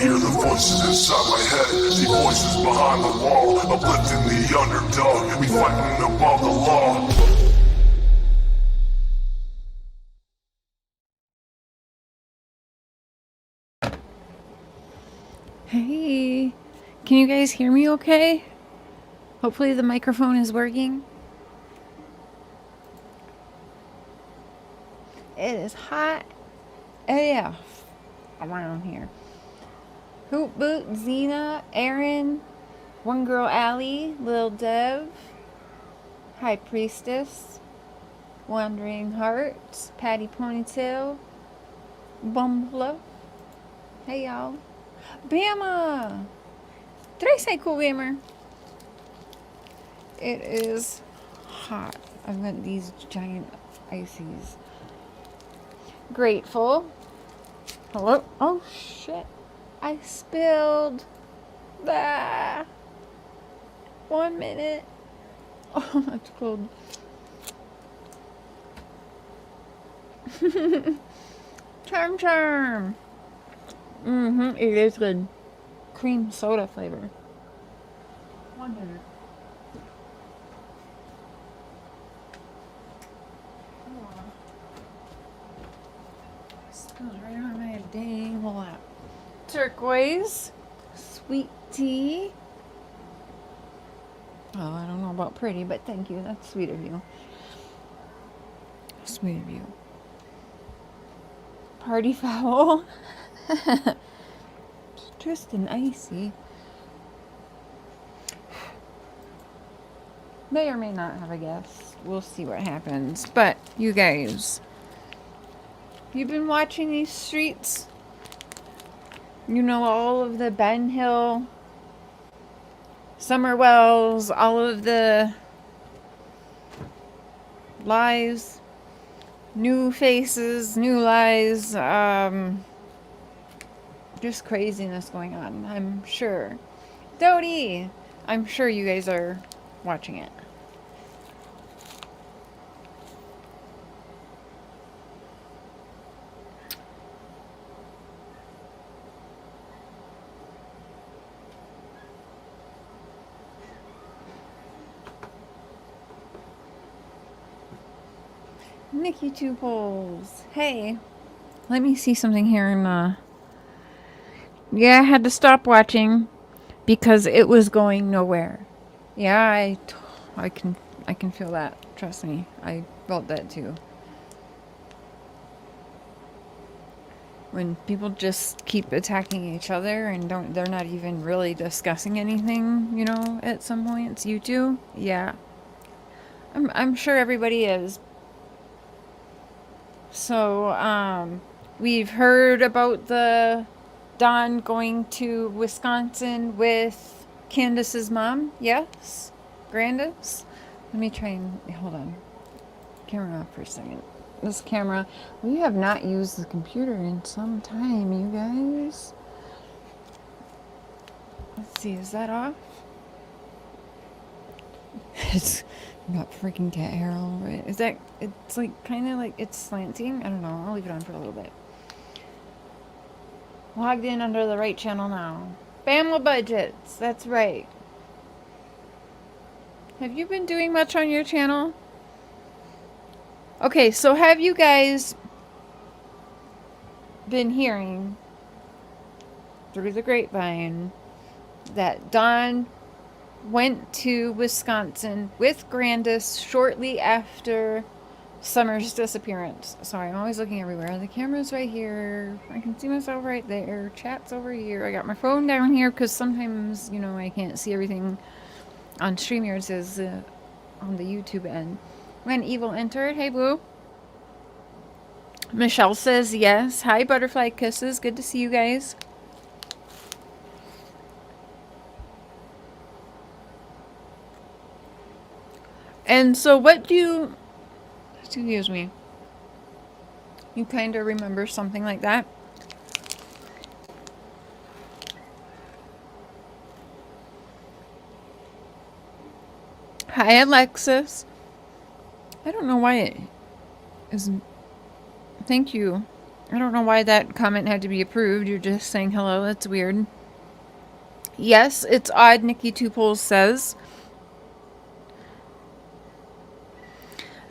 hear the voices inside my head, the voices behind the wall, uplifting the underdog, we fighting above the law. Hey, can you guys hear me okay? Hopefully the microphone is working. It is hot AF around here. Hoot Boot, Xena, Aaron, One Girl Allie, Lil Dev, High Priestess, Wandering Hearts, Patty Ponytail, Bumbler. Hey y'all. Bama! Did I say cool Bammer? It is hot. I've got these giant ices. Grateful. Hello? Oh shit. I spilled. Ah. 1 minute. Oh, that's cold. Charm. It is good. Cream soda flavor. 1 minute. Spilled right on my dang lap. Turquoise. Sweet tea. Oh, I don't know about pretty, but thank you. That's sweet of you. Sweet of you. Party foul. Just an icy. May or may not have a guest. We'll see what happens. But, you guys, you've been watching these streets? You know, all of the Ben Hill, Summerwells, all of the lies, new faces, new lies, just craziness going on, I'm sure. Dodie, I'm sure you guys are watching it. Nikki Two Poles. Hey, let me see something here. Yeah, I had to stop watching because it was going nowhere. Yeah, I can feel that. Trust me, I felt that too. When people just keep attacking each other and they're not even really discussing anything, you know, at some points. You two, yeah. I'm sure everybody is. So, we've heard about the Don going to Wisconsin with Candace's mom. Yes? Grandus? Let me try and... Hold on. Camera off for a second. This camera... We have not used the computer in some time, you guys. Let's see. Is that off? It's... Got freaking cat hair all over it. Is that... It's like, kind of like... It's slanting? I don't know. I'll leave it on for a little bit. Logged in under the right channel now. Bama Budgets. That's right. Have you been doing much on your channel? Okay, so have you guys been hearing through the grapevine that Don went to Wisconsin with Grandus shortly after Summer's disappearance? Sorry, I'm always looking everywhere. The camera's right here. I can see myself right there. Chat's over here. I got my phone down here because sometimes, you know, I can't see everything on StreamYards as on the YouTube end. When Evil entered. Hey, Blue. Michelle says yes. Hi, Butterfly Kisses. Good to see you guys. And so what do you... Excuse me. You kind of remember something like that? Hi, Alexis. I don't know why it is... Thank you, I don't know why that comment had to be approved. You're just saying hello. That's weird. Yes, it's odd, Nikki Two Poles says.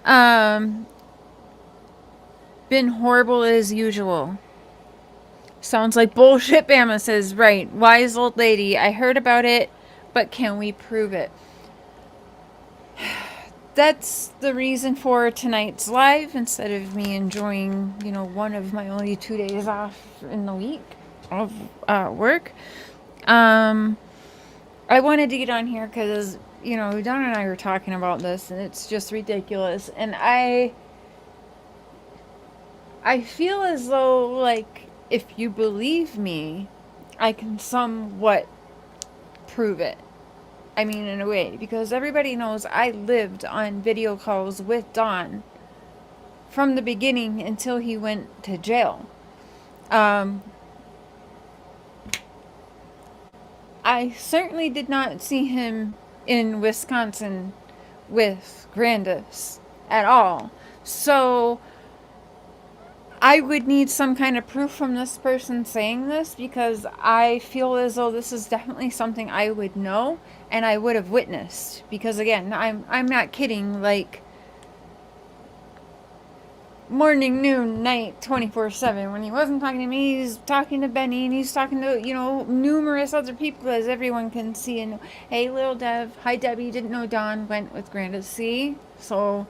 Been horrible as usual. Sounds like bullshit, Bama says. Right. Wise old lady. I heard about it, but can we prove it? That's the reason for tonight's live, instead of me enjoying, you know, one of my only 2 days off in the week of work. I wanted to get on here because, you know, Don and I were talking about this, and it's just ridiculous. And I feel as though, like, if you believe me, I can somewhat prove it. I mean, in a way, because everybody knows I lived on video calls with Don from the beginning until he went to jail. I certainly did not see him in Wisconsin with Grandus at all. So I would need some kind of proof from this person saying this, because I feel as though this is definitely something I would know and I would have witnessed. Because again, I'm not kidding, like morning, noon, night, 24/7. When he wasn't talking to me, he's talking to Benny, and he's talking to, you know, numerous other people, as everyone can see. And hey, little Dev, hi Debbie, didn't know Don went with Grandus. See? So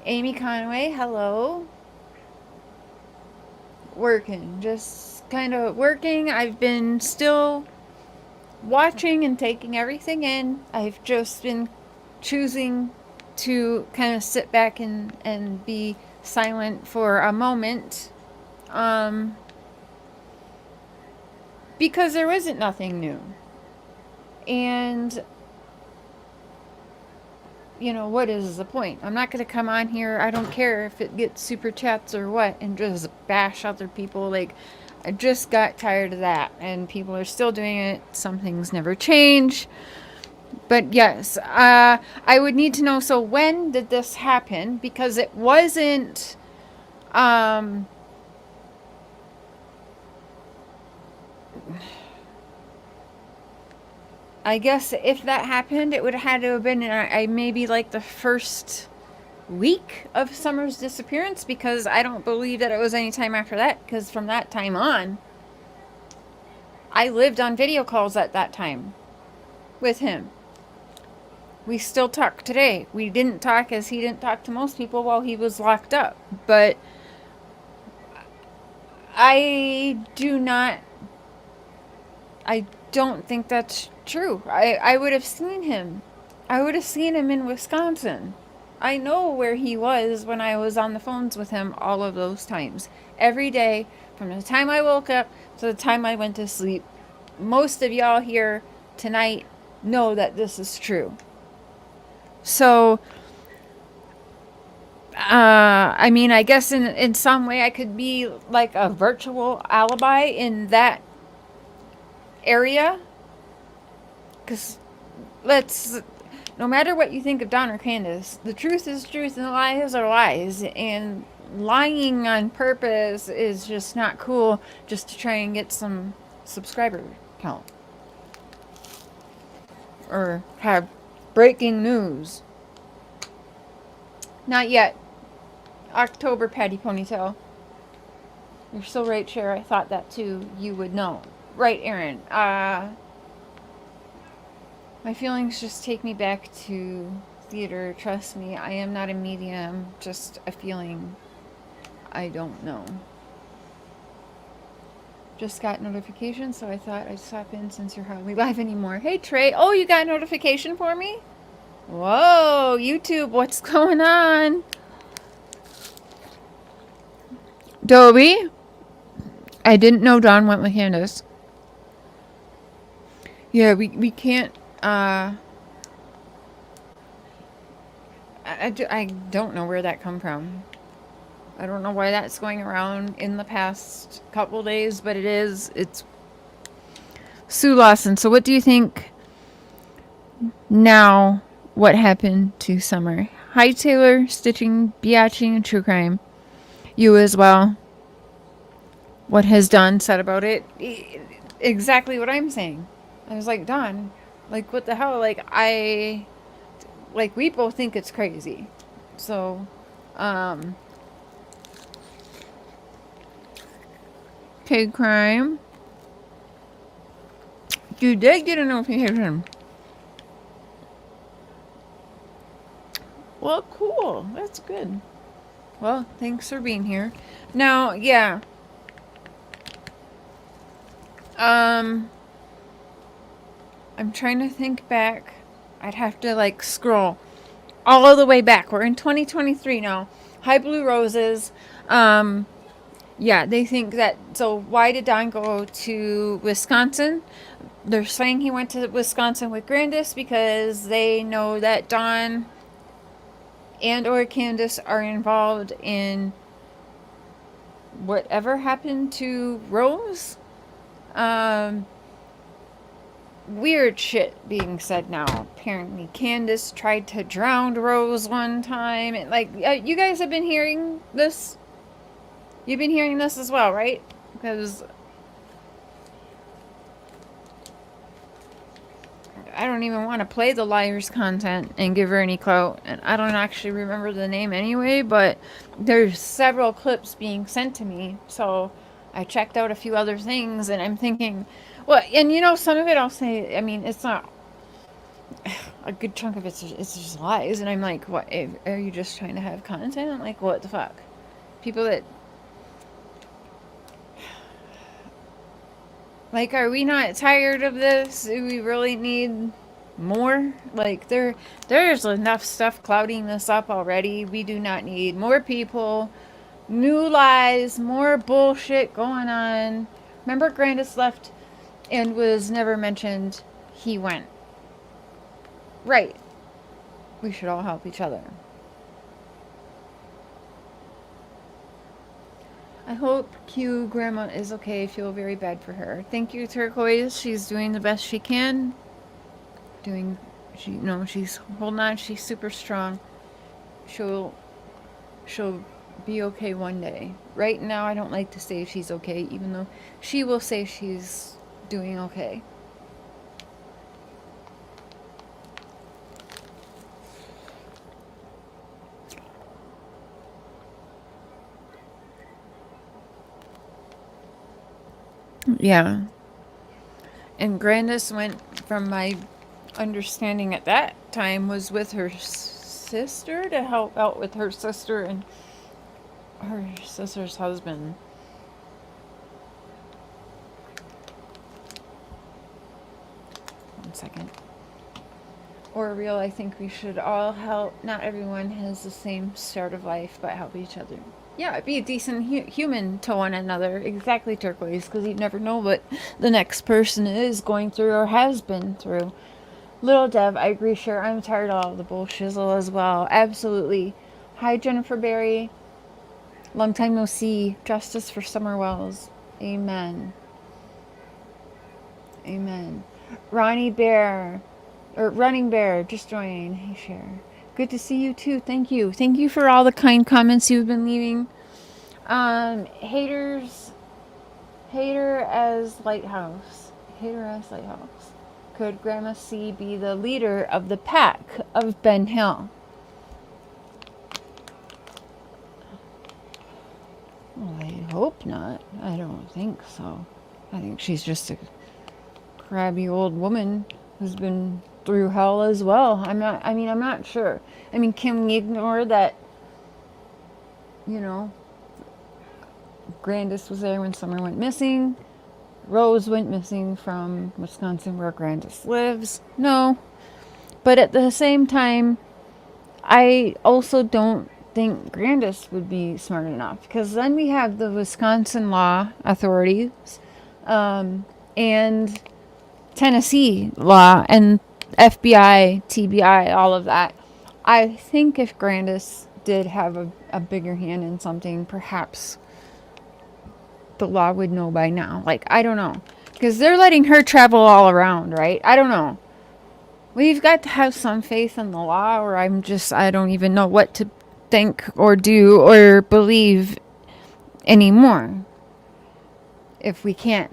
Amy Conway, hello. Working, just kind of working. I've been still watching and taking everything in. I've just been choosing to kind of sit back and be silent for a moment, because there isn't nothing new. And you know, what is the point? I'm not going to come on here, I don't care if it gets super chats or what, and just bash other people. Like, I just got tired of that, and people are still doing it. Some things never change. But yes, I would need to know, so when did this happen? Because it wasn't, I guess if that happened, it would have had to have been maybe like the first week of Summer's disappearance, because I don't believe that it was any time after that, because from that time on, I lived on video calls at that time with him. We still talk today. We didn't talk, as he didn't talk to most people while he was locked up. But I don't think that's true. I would have seen him. I would have seen him in Wisconsin. I know where he was when I was on the phones with him all of those times. Every day, from the time I woke up to the time I went to sleep. Most of y'all here tonight know that this is true. So, I mean, I guess in some way I could be like a virtual alibi in that area. Because no matter what you think of Don or Candace, the truth is truth and the lies are lies. And lying on purpose is just not cool, just to try and get some subscriber count. Or have breaking news. Not yet. October, Patty Ponytail. You're so right, Cher. I thought that too. You would know. Right, Aaron. My feelings just take me back to theater. Trust me, I am not a medium. Just a feeling. I don't know. Just got notification, so I thought I'd stop in since you're hardly live anymore. Hey, Trey. Oh, you got a notification for me? Whoa, YouTube, what's going on? Dobie? I didn't know Don went with Candace. Yeah, we can't, I don't know where that come from. I don't know why that's going around in the past couple days, but it's Sue Lawson. So what do you think now? What happened to Summer? Hi, Taylor, Stitching, Biatching, and True Crime. You as well. what has Dawn said about it. Exactly what I'm saying. I was like, Dawn, like, what the hell? Like, we both think it's crazy. So, okay, crime. You did get a notification. Well, cool. That's good. Well, thanks for being here. Now, yeah. I'm trying to think back. I'd have to, like, scroll all the way back. We're in 2023 now. High Blue Roses. Yeah, they think that. So, why did Don go to Wisconsin? They're saying he went to Wisconsin with Grandus because they know that Don and or Candace are involved in whatever happened to Rose. Weird shit being said now. Apparently, Candace tried to drown Rose one time. And, like, you guys have been hearing this? You've been hearing this as well, right? Because I don't even want to play the liar's content and give her any clout. And I don't actually remember the name anyway, but there's several clips being sent to me. So I checked out a few other things, and I'm thinking, well, and you know, some of it I'll say, I mean, it's not, a good chunk of it's just lies. And I'm like, what, are you just trying to have content? I'm like, what the fuck? People that, like, are we not tired of this? Do we really need more? Like, there's enough stuff clouding this up already. We do not need more people, new lies, more bullshit going on. Remember, Grandus left and was never mentioned. He went. Right. We should all help each other. I hope Q Grandma is okay. I feel very bad for her. Thank you, Turquoise. She's doing the best she can. She's holding on. She's super strong. She'll be okay one day. Right now, I don't like to say she's okay, even though she will say she's doing okay. Yeah. And Grandus went, from my understanding at that time, was with her sister to help out with her sister and her sister's husband. One second. Or real, I think we should all help. Not everyone has the same start of life, but help each other. Yeah, be a decent human to one another. Exactly, Turquoise, because you never know what the next person is going through or has been through. Little Dev, I agree, sure. I'm tired of all the bullshizzle as well. Absolutely. Hi, Jennifer Berry. Long time no see. Justice for Summer Wells. Amen. Amen. Ronnie Bear, or Running Bear, just joined. Hey, Cher. Good to see you too. Thank you. Thank you for all the kind comments you've been leaving. Hater as Lighthouse. Hater as Lighthouse. Could Grandma C be the leader of the pack of Ben Hill? Well, I hope not. I don't think so. I think she's just a crabby old woman who's been through hell as well. I'm not sure. I mean, can we ignore that, you know, Grandus was there when Summer went missing? Rose went missing from Wisconsin where Grandus lives? No. But at the same time, I also don't think Grandus would be smart enough, because then we have the Wisconsin law authorities and Tennessee law and FBI, TBI, all of that. I think if Grandus did have a bigger hand in something, perhaps the law would know by now. Like, I don't know. Because they're letting her travel all around, right? I don't know. We've got to have some faith in the law, or I don't even know what to think or do or believe anymore. if we can't,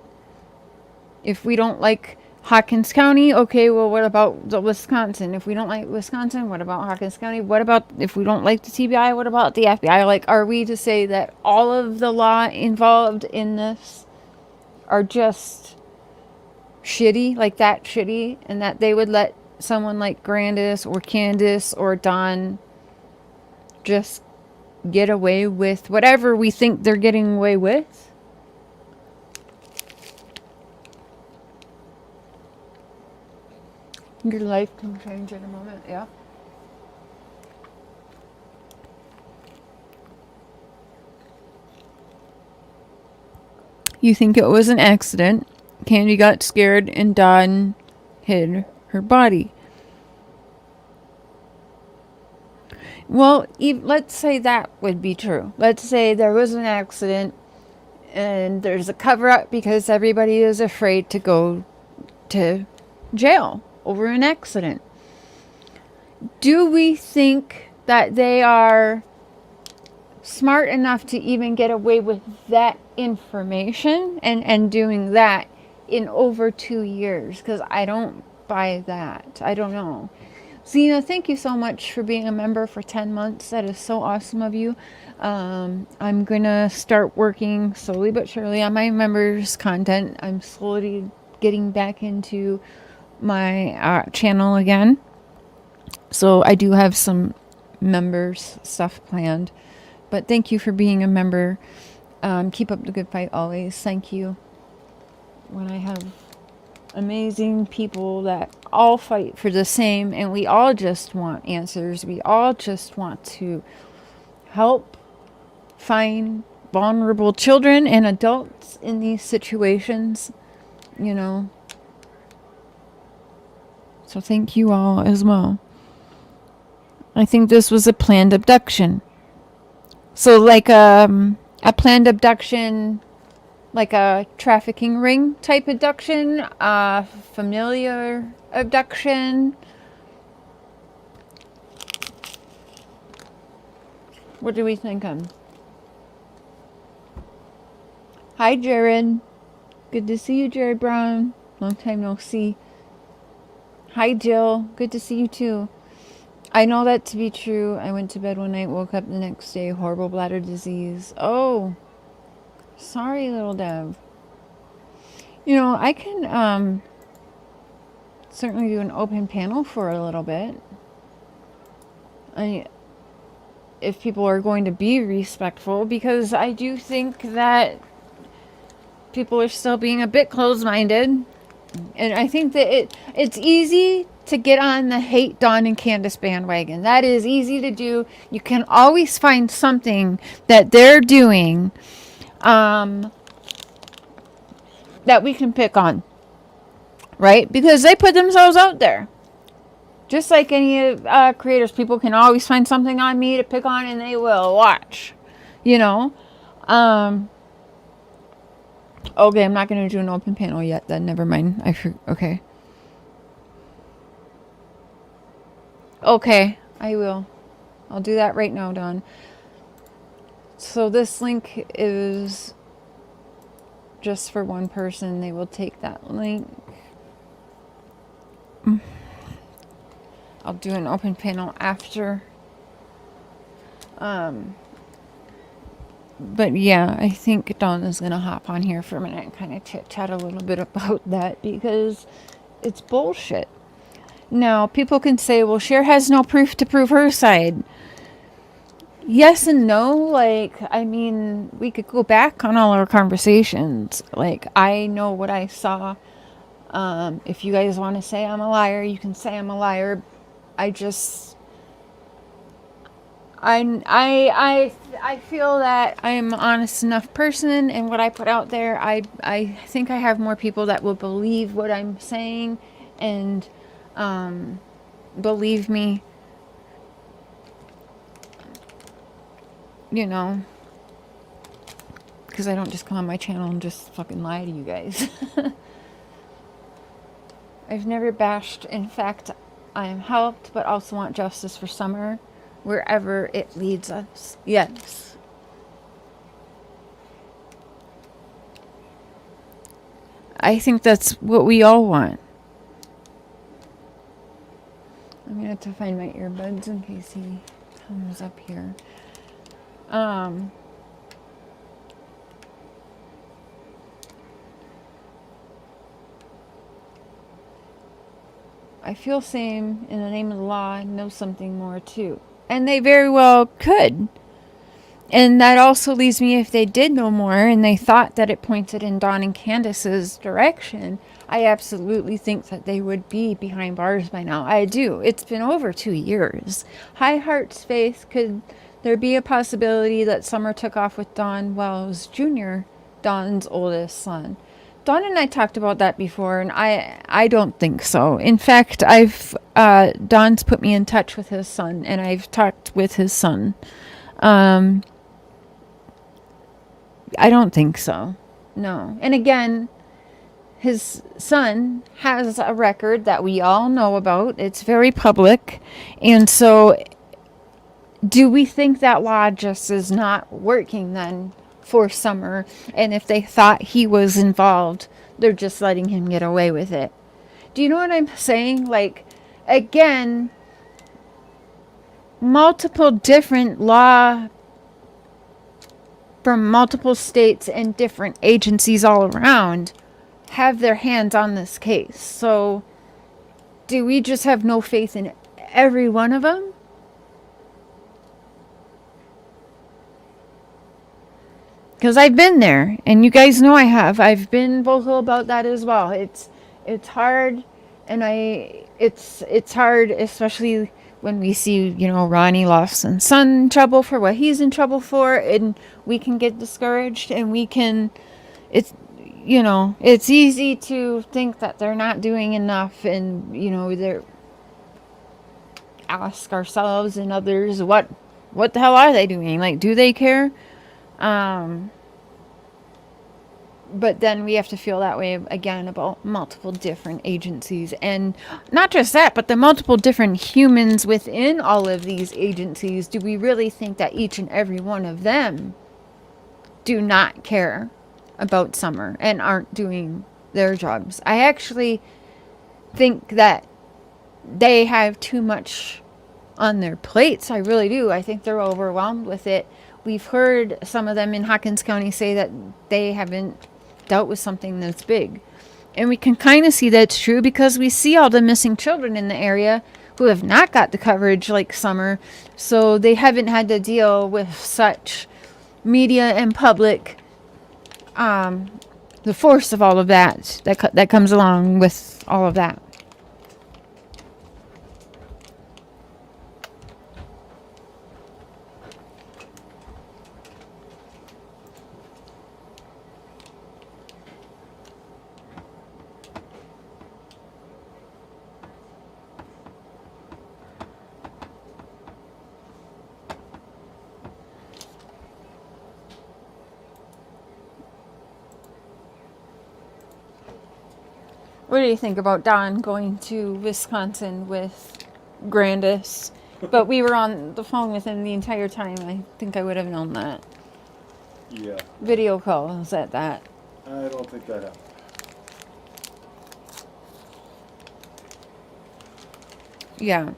if we don't like Hawkins County, okay, well, what about the Wisconsin? If we don't like Wisconsin, what about Hawkins County? What about if we don't like the TBI? What about the FBI? Like, are we to say that all of the law involved in this are just shitty, like that shitty, and that they would let someone like Grandus or Candace or Don just get away with whatever we think they're getting away with? Your life can change in a moment, yeah. You think it was an accident. Candy got scared and Dawn hid her body. Well, let's say that would be true. Let's say there was an accident and there's a cover-up because everybody is afraid to go to jail over an accident. Do we think that they are smart enough to even get away with that information and doing that in over 2 years? Because I don't buy that. I don't know. Zena, thank you so much for being a member for 10 months. That is so awesome of you. I'm going to start working slowly but surely on my members' content. I'm slowly getting back into my channel again. So I do have some members stuff planned. But thank you for being a member. Keep up the good fight always. Thank you. When I have amazing people that all fight for the same, and we all just want answers. We all just want to help find vulnerable children and adults in these situations, you know. So thank you all as well. I think this was a planned abduction. So like a planned abduction, like a trafficking ring type abduction, a familiar abduction. What do we think of? Hi, Jared. Good to see you, Jared Brown. Long time no see. Hi, Jill. Good to see you too. I know that to be true. I went to bed one night, woke up the next day, horrible bladder disease. Oh, sorry, little Dev. You know, I can certainly do an open panel for a little bit. If people are going to be respectful, because I do think that people are still being a bit closed-minded. And I think that it's easy to get on the hate Dawn and Candace bandwagon. That is easy to do. You can always find something that they're doing that we can pick on. Right? Because they put themselves out there. Just like any creators, people can always find something on me to pick on, and they will. Watch. You know? Okay, I'm not going to do an open panel yet then. Never mind. Okay. Okay, I will. I'll do that right now, Dawn. So this link is just for one person. They will take that link. I'll do an open panel after. But yeah, I think Dawn is going to hop on here for a minute and kind of chit-chat a little bit about that, because it's bullshit. Now, people can say, well, Cher has no proof to prove her side. Yes and no. Like, I mean, we could go back on all our conversations. Like, I know what I saw. If you guys want to say I'm a liar, you can say I'm a liar. I feel that I'm an honest enough person, and what I put out there, I think I have more people that will believe what I'm saying and believe me, you know, because I don't just come on my channel and just fucking lie to you guys. I've never bashed. In fact, I am helped, but also want justice for Summer wherever it leads us. Yes. I think that's what we all want. I'm gonna have to find my earbuds in case he comes up here. I feel same in the name of the law know something more too. And they very well could. And that also leaves me, if they did know more and they thought that it pointed in Dawn and Candace's direction, I absolutely think that they would be behind bars by now. I do. It's been over 2 years. High Heart's faith, could there be a possibility that Summer took off with Dawn while it was Junior, Dawn's oldest son? Dawn and I talked about that before, and I don't think so. In fact, Dawn's put me in touch with his son, and I've talked with his son. I don't think so. No. And again, his son has a record that we all know about. It's very public. And so, do we think that law just is not working then for Summer? And if they thought he was involved, they're just letting him get away with it. Do you know what I'm saying? Like, again, multiple different law from multiple states and different agencies all around have their hands on this case. So, do we just have no faith in every one of them? Because I've been there, and you guys know I have. I've been vocal about that as well. It's hard, and it's hard, especially when we see, Ronnie Lawson's son in trouble for what he's in trouble for, and we can get discouraged, and it's easy to think that they're not doing enough, and, they're ask ourselves and others, what the hell are they doing? Like, do they care? But then we have to feel that way again about multiple different agencies. And not just that, but the multiple different humans within all of these agencies. Do we really think that each and every one of them do not care about Summer and aren't doing their jobs? I actually think that they have too much on their plates. I really do. I think they're overwhelmed with it. We've heard some of them in Hawkins County say that they haven't dealt with something that's big. And we can kind of see that's true because we see all the missing children in the area who have not got the coverage like Summer. So they haven't had to deal with such media and public, the force of all of that comes along with all of that. What do you think about Don going to Wisconsin with Grandus? But we were on the phone with him the entire time. I think I would have known that. Yeah. Video calls at that. I don't think that happened. Yeah.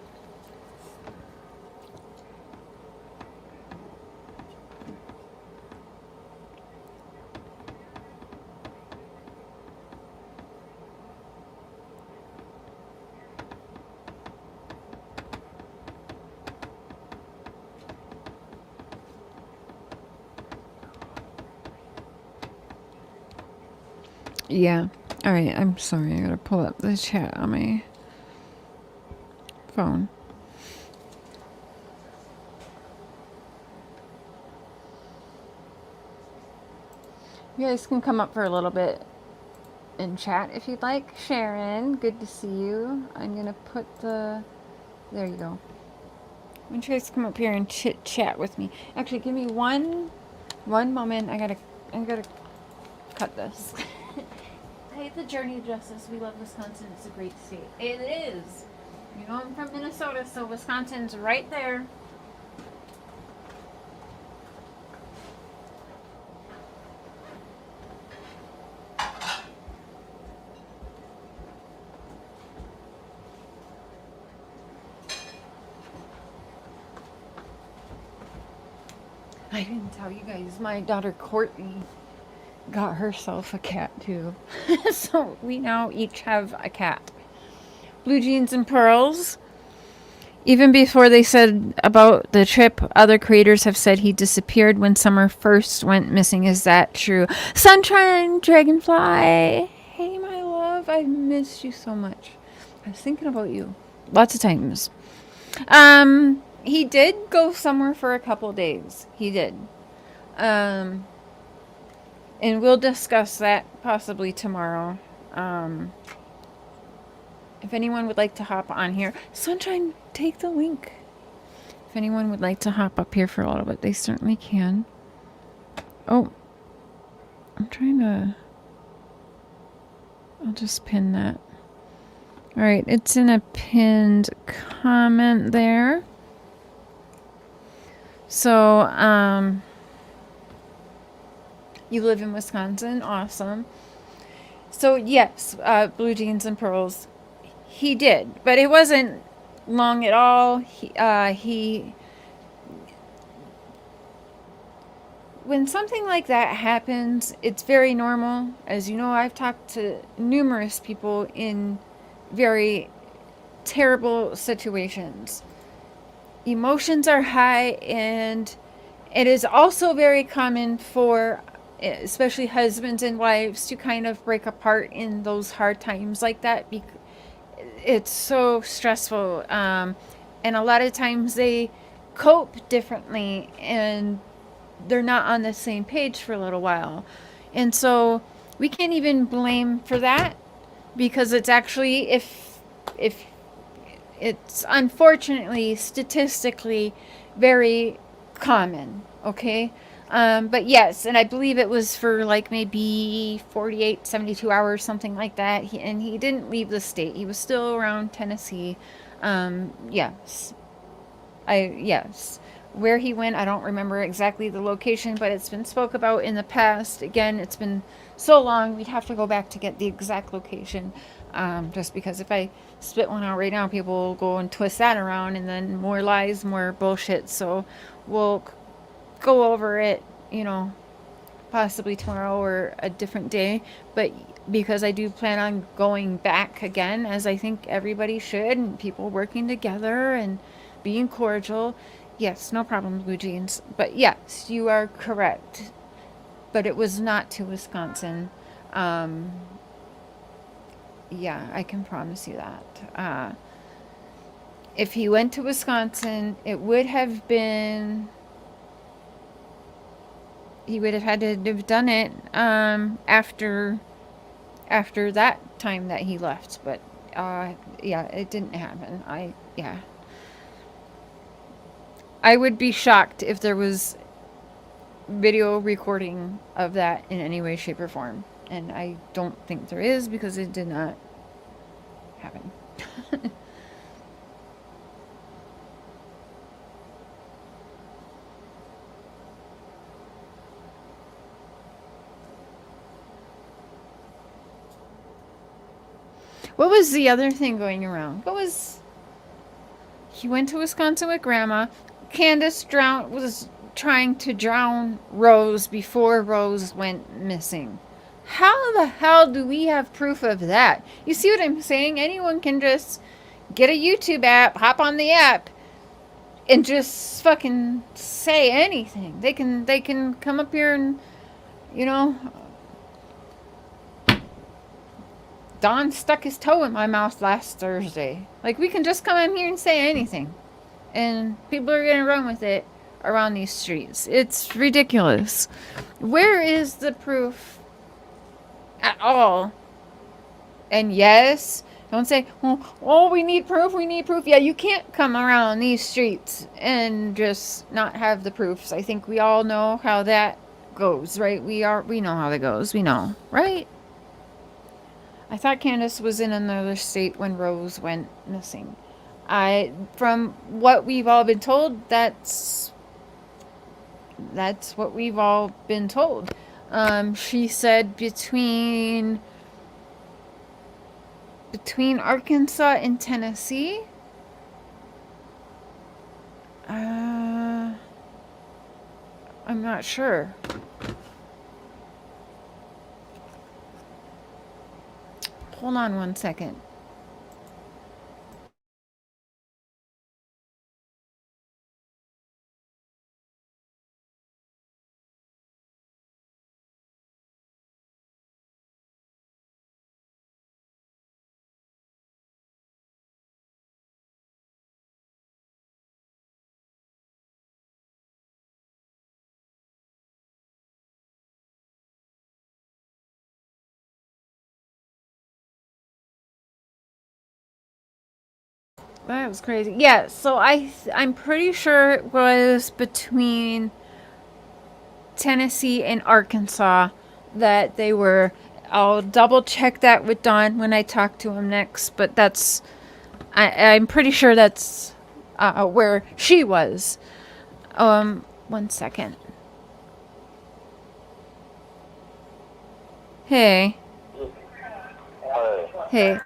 Yeah. All right. I'm sorry. I gotta pull up the chat on my phone. You guys can come up for a little bit and chat if you'd like. Sharon, good to see you. I'm gonna put there you go. I'm gonna try to come up here and chit chat with me. Actually, give me one moment. I gotta cut this. I hate the journey of justice. We love Wisconsin. It's a great state. It is. You know, I'm from Minnesota, so Wisconsin's right there. I didn't tell you guys, my daughter Courtney got herself a cat too. So we now each have a cat. Blue Jeans and Pearls. Even before they said about the trip, other creators have said he disappeared when Summer first went missing. Is that true? Sunshine Dragonfly. Hey, my love. I missed you so much. I was thinking about you lots of times. He did go somewhere for a couple days. He did. And we'll discuss that possibly tomorrow. If anyone would like to hop on here, Sunshine, take the link. If anyone would like to hop up here for a little bit, they certainly can. Oh, I'm trying to... I'll just pin that. All right, it's in a pinned comment there. So, you live in Wisconsin. Awesome. So, yes, Blue Jeans and Pearls. He did, but it wasn't long at all. When something like that happens, it's very normal. As you know, I've talked to numerous people in very terrible situations. Emotions are high, and it is also very common for especially husbands and wives to kind of break apart in those hard times like that, because it's so stressful, and a lot of times they cope differently and they're not on the same page for a little while. And so we can't even blame for that, because it's actually, if it's unfortunately statistically very common, okay? But yes, and I believe it was for like maybe 48, 72 hours, something like that. And he didn't leave the state. He was still around Tennessee. Yes. Yes. Where he went, I don't remember exactly the location, but it's been spoke about in the past. Again, it's been so long, we'd have to go back to get the exact location. Just because if I spit one out right now, people will go and twist that around, and then more lies, more bullshit. So we'll go over it, you know, possibly tomorrow or a different day. But because I do plan on going back again, as I think everybody should, and people working together and being cordial. Yes, no problem, Blue Jeans. But yes, you are correct. But it was not to Wisconsin. Yeah, I can promise you that. If he went to Wisconsin, it would have been... He would have had to have done it after that time that he left. But yeah, it didn't happen. I would be shocked if there was video recording of that in any way, shape, or form. And I don't think there is, because it did not happen. What was the other thing going around? He went to Wisconsin with Grandma. Candace was trying to drown Rose before Rose went missing. How the hell do we have proof of that? You see what I'm saying? Anyone can just get a YouTube app, hop on the app, and just fucking say anything. They can come up here and, you know, Don stuck his toe in my mouth last Thursday. Like, we can just come in here and say anything, and people are gonna run with it around these streets. It's ridiculous. Where is the proof at all? And yes, don't say, oh, we need proof, we need proof. Yeah, you can't come around these streets and just not have the proofs. I think we all know how that goes, right? We know how that goes. We know, right? I thought Candace was in another state when Rose went missing. From what we've all been told, that's what we've all been told. She said between Arkansas and Tennessee. I'm not sure. Hold on one second. That was crazy. Yeah, so I'm pretty sure it was between Tennessee and Arkansas that they were. I'll double check that with Don when I talk to him next, but I'm pretty sure that's where she was. 1 second. Hey. Hey.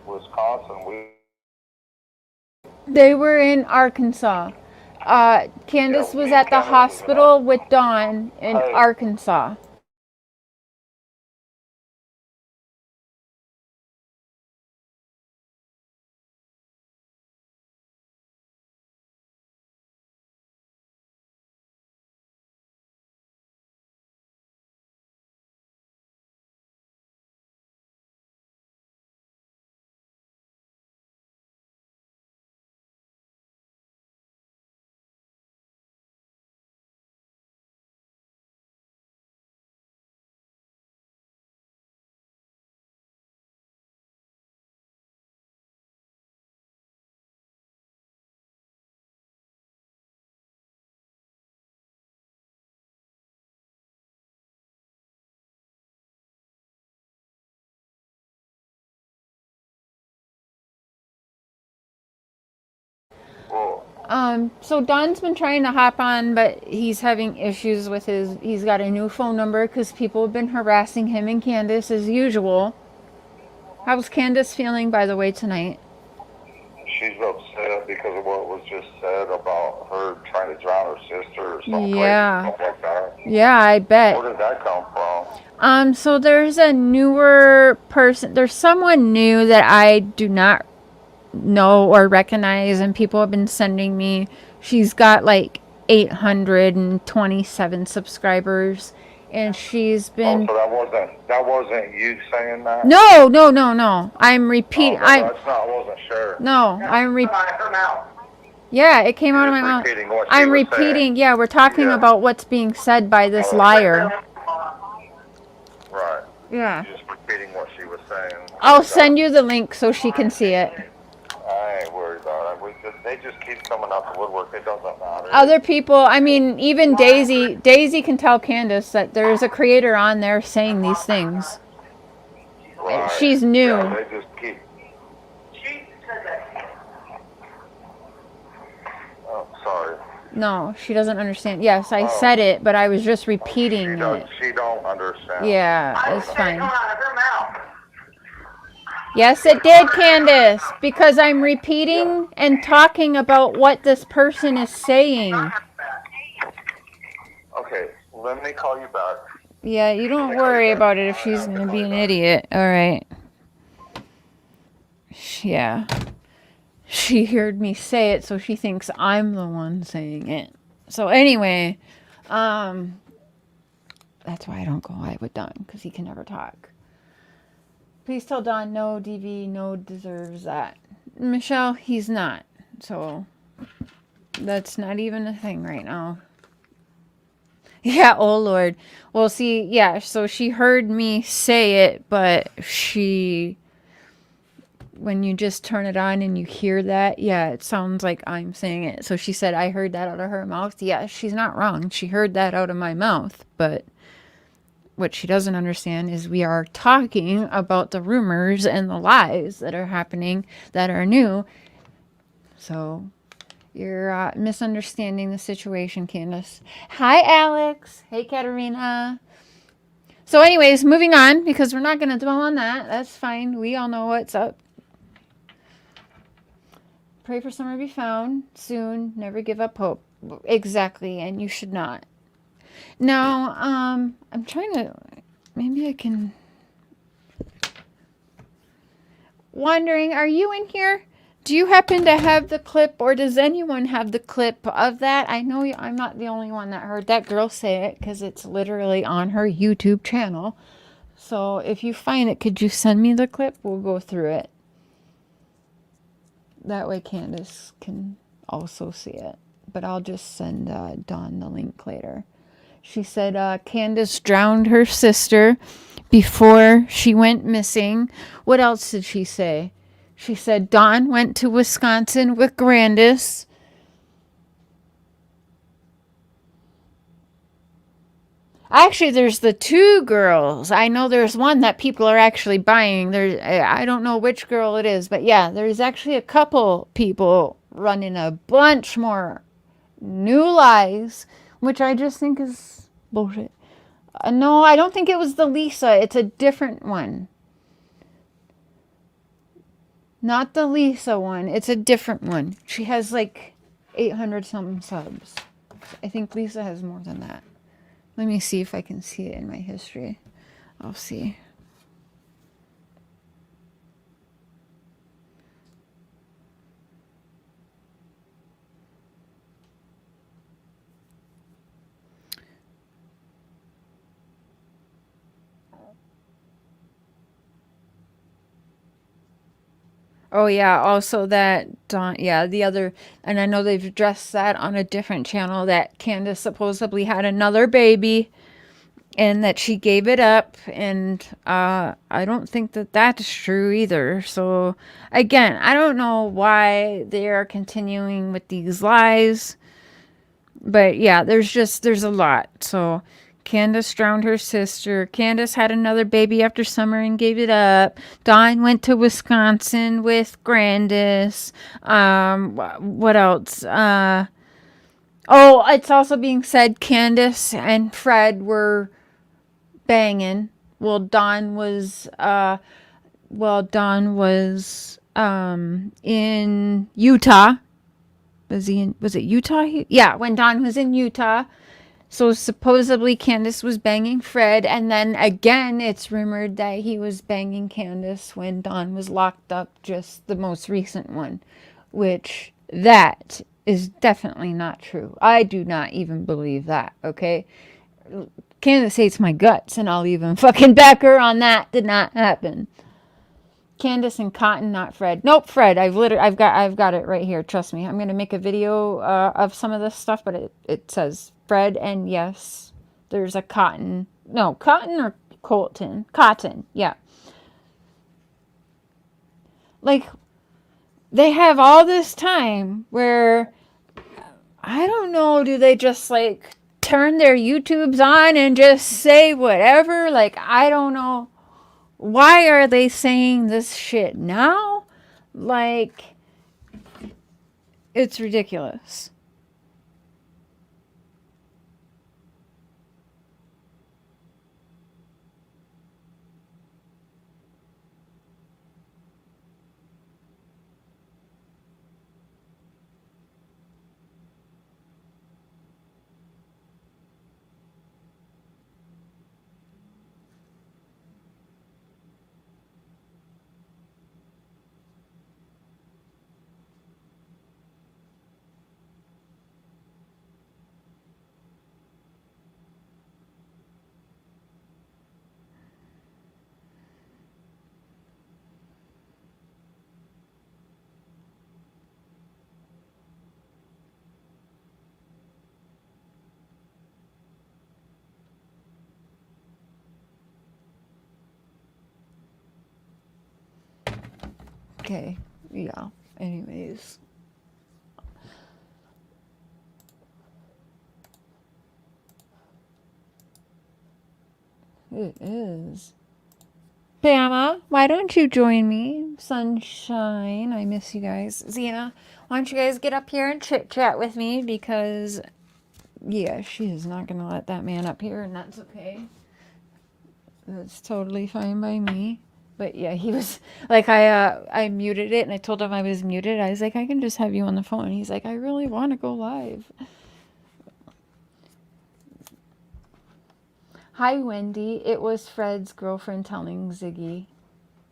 Wisconsin, They were in Arkansas. Candace was at the hospital with Dawn in Arkansas. So Don's been trying to hop on, but he's having issues with he's got a new phone number because people have been harassing him and Candace as usual. How's Candace feeling, by the way, tonight? she's upset because of what was just said about her trying to drown her sister or something Yeah. crazy, stuff like that. Yeah, I bet. Where did that come from? So there's a newer person, there's someone new that I do not know or recognize, and people have been sending me. She's got like 827 subscribers, and she's been. So that wasn't you saying that? No. I'm repeating. I wasn't sure. No, I'm Yeah, it came out of my mouth. I'm repeating. Yeah, we're talking about what's being said by this liar. Right. Yeah. Just repeating what she was saying. I'll send you the link so she can see it. I ain't worried about it. They just keep coming out the woodwork. It doesn't matter. Other people, I mean, even Daisy can tell Candace that there's a creator on there saying these things. Right. She's new. Yeah, they just keep. Oh, sorry. No, she doesn't understand. Yes, I said it, but I was just repeating it. She don't understand. Yeah, it's fine. Yes, it did, Candace, because I'm repeating and talking about what this person is saying. Okay, let me call you back. Yeah, you don't worry about it if she's going to be an idiot. All right. Yeah. She heard me say it, so she thinks I'm the one saying it. So anyway, that's why I don't go live with Don, because he can never talk. Please tell Don no, DV, no deserves that. Michelle, he's not. So that's not even a thing right now. Yeah, oh Lord. Well, see, yeah, so she heard me say it, but when you just turn it on and you hear that, yeah, it sounds like I'm saying it. So she said, I heard that out of her mouth. Yeah, she's not wrong. She heard that out of my mouth, but what she doesn't understand is we are talking about the rumors and the lies that are happening that are new. So You're misunderstanding the situation, Candace. Hi, Alex. Hey, Katerina. So anyways, moving on, because we're not going to dwell on that. That's fine. We all know what's up. Pray for summer to be found soon. Never give up hope. Exactly, and you should not. Now, I'm trying to... Maybe I can... Wondering, are you in here? Do you happen to have the clip, or does anyone have the clip of that? I know I'm not the only one that heard that girl say it, because it's literally on her YouTube channel. So if you find it, could you send me the clip? We'll go through it. That way Candace can also see it. But I'll just send Dawn the link later. She said Candace drowned her sister before she went missing. What else did she say? She said Dawn went to Wisconsin with Grandus. Actually, there's the two girls. I know there's one that people are actually buying. I don't know which girl it is, but yeah, there's actually a couple people running a bunch more new lies, which I just think is bullshit. No, I don't think it was the Lisa. It's a different one. Not the Lisa one. It's a different one. She has like 800 something subs. I think Lisa has more than that. Let me see if I can see it in my history. I'll see. Oh yeah, also that Dawn, yeah, the other, and I know they've addressed that on a different channel, that Candace supposedly had another baby and that she gave it up, and I don't think that that's true either. So again, I don't know why they are continuing with these lies, but yeah, there's a lot. So Candace drowned her sister. Candace had another baby after summer and gave it up. Dawn went to Wisconsin with Grandus. What else? Oh, it's also being said Candace and Fred were banging. Well, Dawn was in Utah. Was it Utah? Yeah, when Dawn was in Utah. So supposedly Candace was banging Fred, and then again it's rumored that he was banging Candace when Dawn was locked up, just the most recent one, which that is definitely not true. I do not even believe that, okay? Candace hates my guts, and I'll even fucking back her on that. Did not happen. Candace and Cotton, not Fred. Nope, Fred. I've got it right here. Trust me. I'm gonna make a video of some of this stuff, but it says Fred, and yes, there's a Cotton. No, Cotton or Colton. Cotton. Yeah. Like, they have all this time where, I don't know, do they just like turn their YouTubes on and just say whatever? Like, I don't know. Why are they saying this shit now? Like, it's ridiculous. Okay, yeah. Anyways. It is. Bama, why don't you join me? Sunshine, I miss you guys. Xena, why don't you guys get up here and chit-chat with me? Because, yeah, she is not going to let that man up here, and that's okay. That's totally fine by me. But, yeah, he was, like, I muted it, and I told him I was muted. I was like, I can just have you on the phone. He's like, I really want to go live. Hi, Wendy. It was Fred's girlfriend telling Ziggy.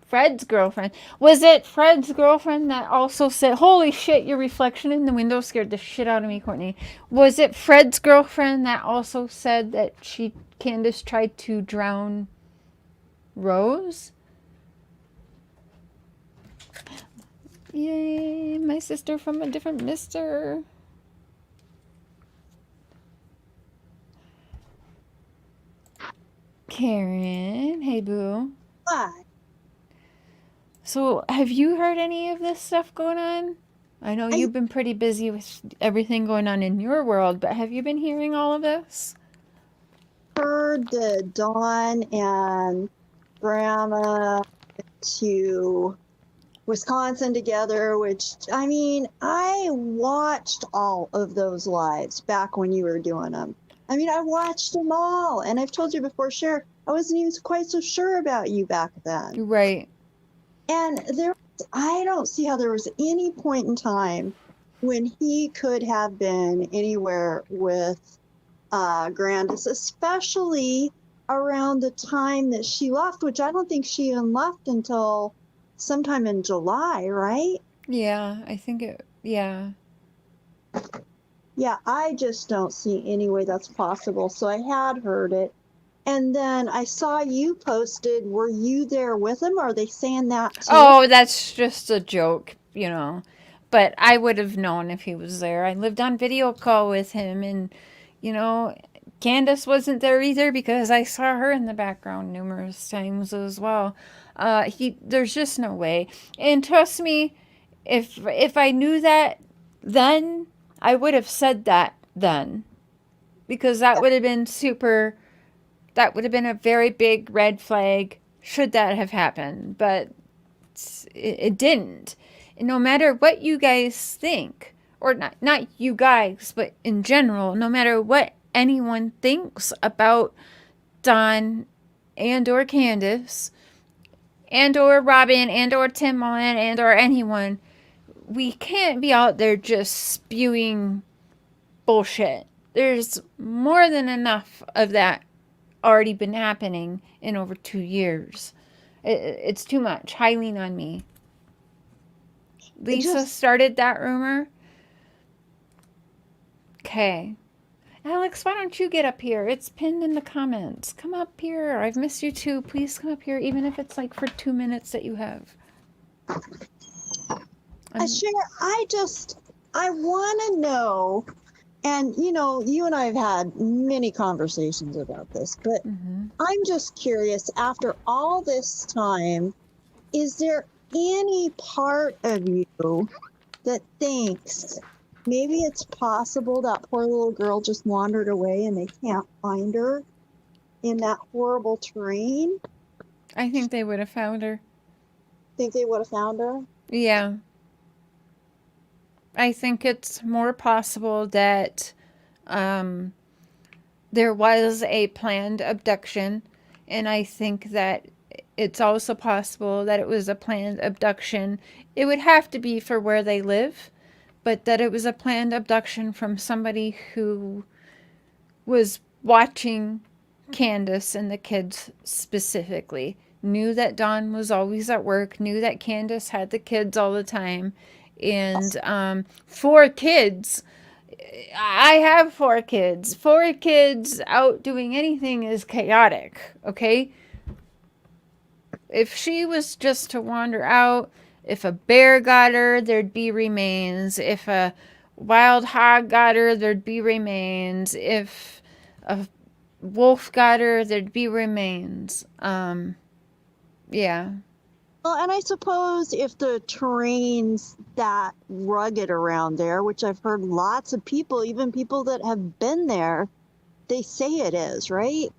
Fred's girlfriend. Was it Fred's girlfriend that also said, holy shit, your reflection in the window scared the shit out of me, Courtney. Was it Fred's girlfriend that also said that Candace tried to drown Rose? Yay, my sister from a different mister. Karen, hey boo. Hi. So, have you heard any of this stuff going on? I know you've been pretty busy with everything going on in your world, but have you been hearing all of this? Heard that Dawn and Grandma to Wisconsin together, which, I mean, I watched all of those lives back when you were doing them. I mean, I watched them all, and I've told you before, Cher, I wasn't even quite so sure about you back then. Right. And I don't see how there was any point in time when he could have been anywhere with Grandus, especially around the time that she left, which I don't think she even left until sometime in July, right? Yeah, I think yeah. Yeah, I just don't see any way that's possible. So I had heard it. And then I saw you posted. Were you there with him? Or are they saying that too? Oh, that's just a joke, you know. But I would have known if he was there. I lived on video call with him, and, you know, Candace wasn't there either because I saw her in the background numerous times as well. There's just no way. And trust me, if I knew that then, I would have said that then. Because that would have been that would have been a very big red flag should that have happened. But it didn't. And no matter what you guys think, or not you guys, but in general, no matter what anyone thinks about Dawn and or Candace and or Robin and or Tim Mullen and or anyone, we can't be out there just spewing bullshit. There's more than enough of that already been happening in over 2 years. It's too much. Highly on me. Lisa started that rumor. Okay. Alex, why don't you get up here? It's pinned in the comments. Come up here. I've missed you too. Please come up here, even if it's like for 2 minutes that you have. Cher, I want to know, and you know, you and I have had many conversations about this, but I'm just curious, after all this time, is there any part of you that thinks maybe it's possible that poor little girl just wandered away and they can't find her in that horrible terrain? I think they would have found her. Think they would have found her? Yeah. I think it's more possible that there was a planned abduction, and I think that it's also possible that it was a planned abduction. It would have to be for where they live, but that it was a planned abduction from somebody who was watching Candace and the kids specifically. Knew that Dawn was always at work, knew that Candace had the kids all the time. And 4 kids, I have 4 kids. 4 kids out doing anything is chaotic, okay? If she was just to wander out, if a bear got her, there'd be remains. If a wild hog got her, there'd be remains. If a wolf got her, there'd be remains. Yeah. Well, and I suppose if the terrain's that rugged around there, which I've heard lots of people, even people that have been there, they say it is, right?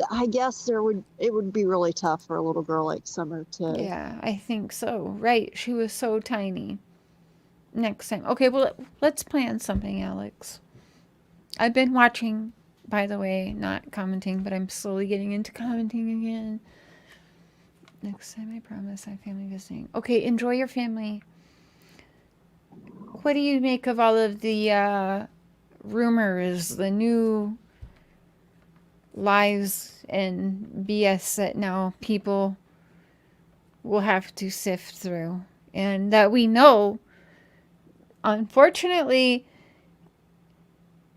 I guess it would be really tough for a little girl like Summer to. Yeah, I think so. Right. She was so tiny. Next time. Okay, well, let's plan something, Alex. I've been watching, by the way, not commenting, but I'm slowly getting into commenting again. Next time, I promise, I'm family visiting. Okay, enjoy your family. What do you make of all of the rumors, the new lies and BS that now people will have to sift through? And that we know, unfortunately,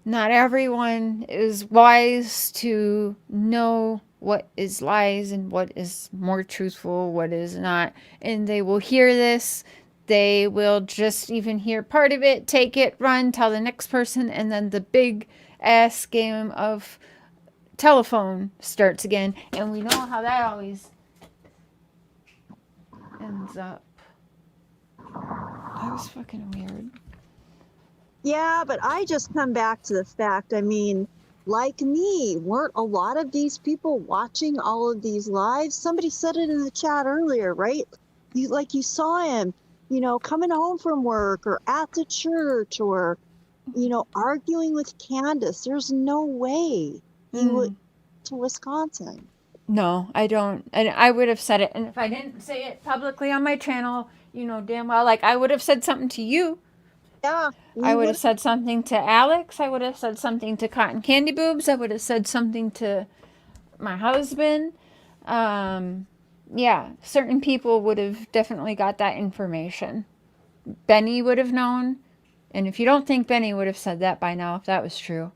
not everyone is wise to know what is lies and what is more truthful, what is not. And they will hear this. They will just even hear part of it, take it, run, tell the next person, and then the big ass game of telephone starts again. And we know how that always ends up. That was fucking weird. Yeah, but I just come back to the fact, I mean, like me, weren't a lot of these people watching all of these lives? Somebody said it in the chat earlier, right? You saw him, coming home from work or at the church or, arguing with Candace. There's no way he would to Wisconsin. No, I don't. And I would have said it. And if I didn't say it publicly on my channel, you know damn well, like I would have said something to you. Yeah. I would have said something to Alex. I would have said something to Cotton Candy Boobs. I would have said something to my husband. Yeah, certain people would have definitely got that information. Benny would have known. And if you don't think Benny would have said that by now, if that was true.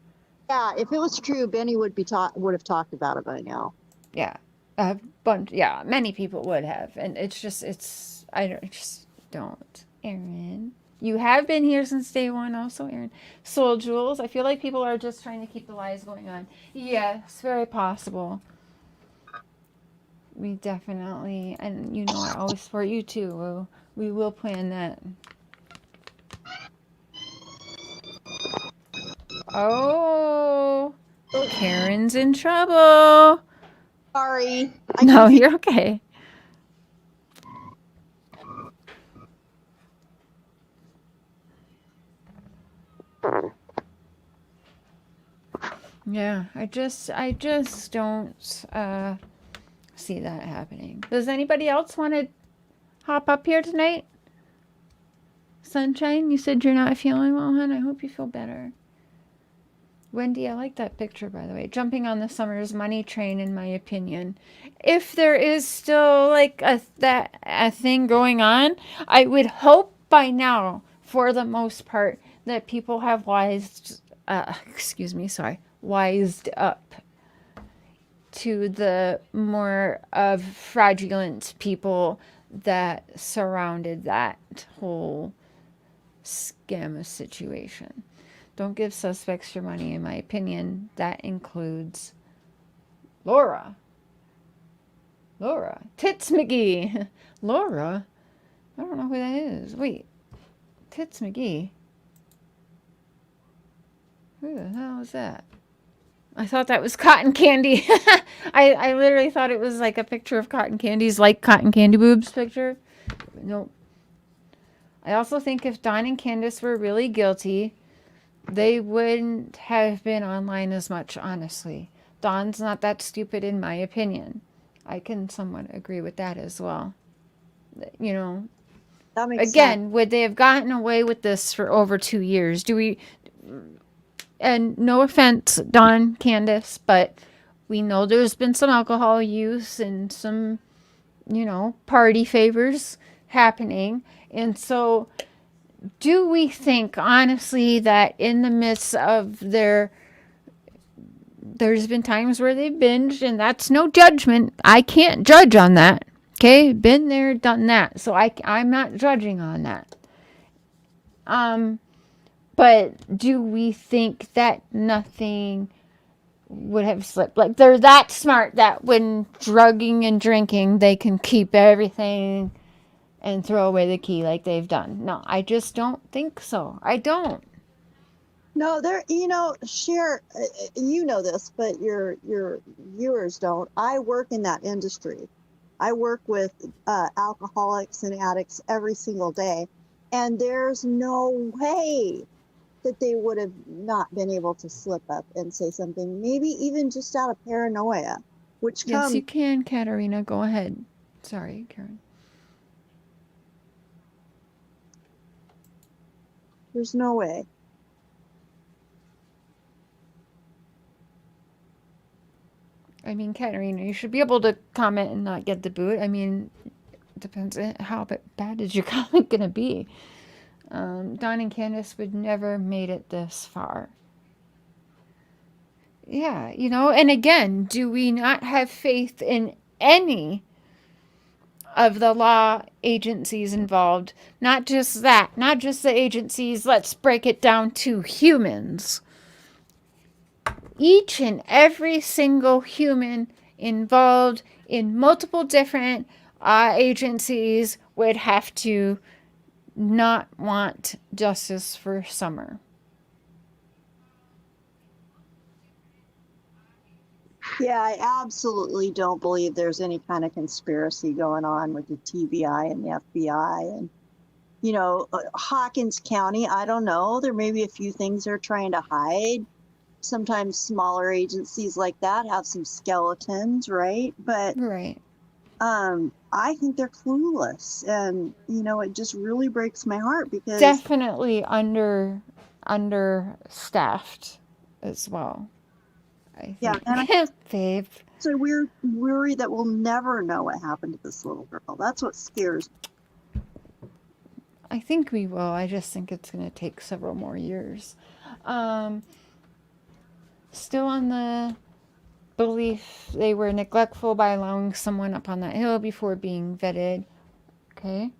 Yeah, if it was true, Benny would have talked about it by now. Yeah. A bunch, yeah, many people would have. And I just don't. Aaron. You have been here since day one also, Aaron. Soul Jules, I feel like people are just trying to keep the lies going on. Yes, very possible. We definitely, and I always support you too. We will plan that. Oh, Karen's in trouble. Sorry. No, you're okay. Yeah, I just don't see that happening. Does anybody else want to hop up here tonight? Sunshine, you said you're not feeling well, hon. I hope you feel better. Wendy, I like that picture, by the way. Jumping on the summer's money train, in my opinion. If there is still like a thing going on, I would hope by now, for the most part, that people have wised up to the more of fraudulent people that surrounded that whole scam situation. Don't give suspects your money, in my opinion. That includes Laura. Tits McGee. Laura? I don't know who that is. Wait. Tits McGee? Who the hell is that? I thought that was Cotton Candy. I literally thought it was like a picture of Cotton Candy's like Cotton Candy Boobs picture. Nope. I also think if Don and Candace were really guilty, they wouldn't have been online as much, honestly. Don's not that stupid, in my opinion. I can somewhat agree with that as well. That makes sense. Would they have gotten away with this for over 2 years? And no offense, Don, Candace, but we know there's been some alcohol use and some, party favors happening. And so do we think, honestly, that in the midst of there's been times where they've binged, and that's no judgment. I can't judge on that. Okay? Been there, done that. So I'm not judging on that. But do we think that nothing would have slipped? Like, they're that smart that when drugging and drinking, they can keep everything and throw away the key like they've done. No, I just don't think so. I don't. No, there, share, you know this, but your viewers don't. I work in that industry. I work with alcoholics and addicts every single day, and there's no way that they would have not been able to slip up and say something, maybe even just out of paranoia, which Yes, you comes, can, Katarina. Go ahead. Sorry, Karen. there's no way. I mean, Katarina, you should be able to comment and not get the boot. I mean, depends on how bad is your comment going to be. Don and Candace would never made it this far. Yeah, and again, do we not have faith in any of the law agencies involved? Not just that, not just the agencies, let's break it down to humans. Each and every single human involved in multiple different agencies would have to not want justice for Summer. Yeah, I absolutely don't believe there's any kind of conspiracy going on with the TBI and the FBI. And, Hawkins County, I don't know. There may be a few things they're trying to hide. Sometimes smaller agencies like that have some skeletons, right? But Right. I think they're clueless. And, it just really breaks my heart because Definitely understaffed as well. I think. Yeah, and Babe. so we're worried that we'll never know what happened to this little girl. That's what scares me. I think we will. I just think it's going to take several more years. Still on the belief they were neglectful by allowing someone up on that hill before being vetted. Okay.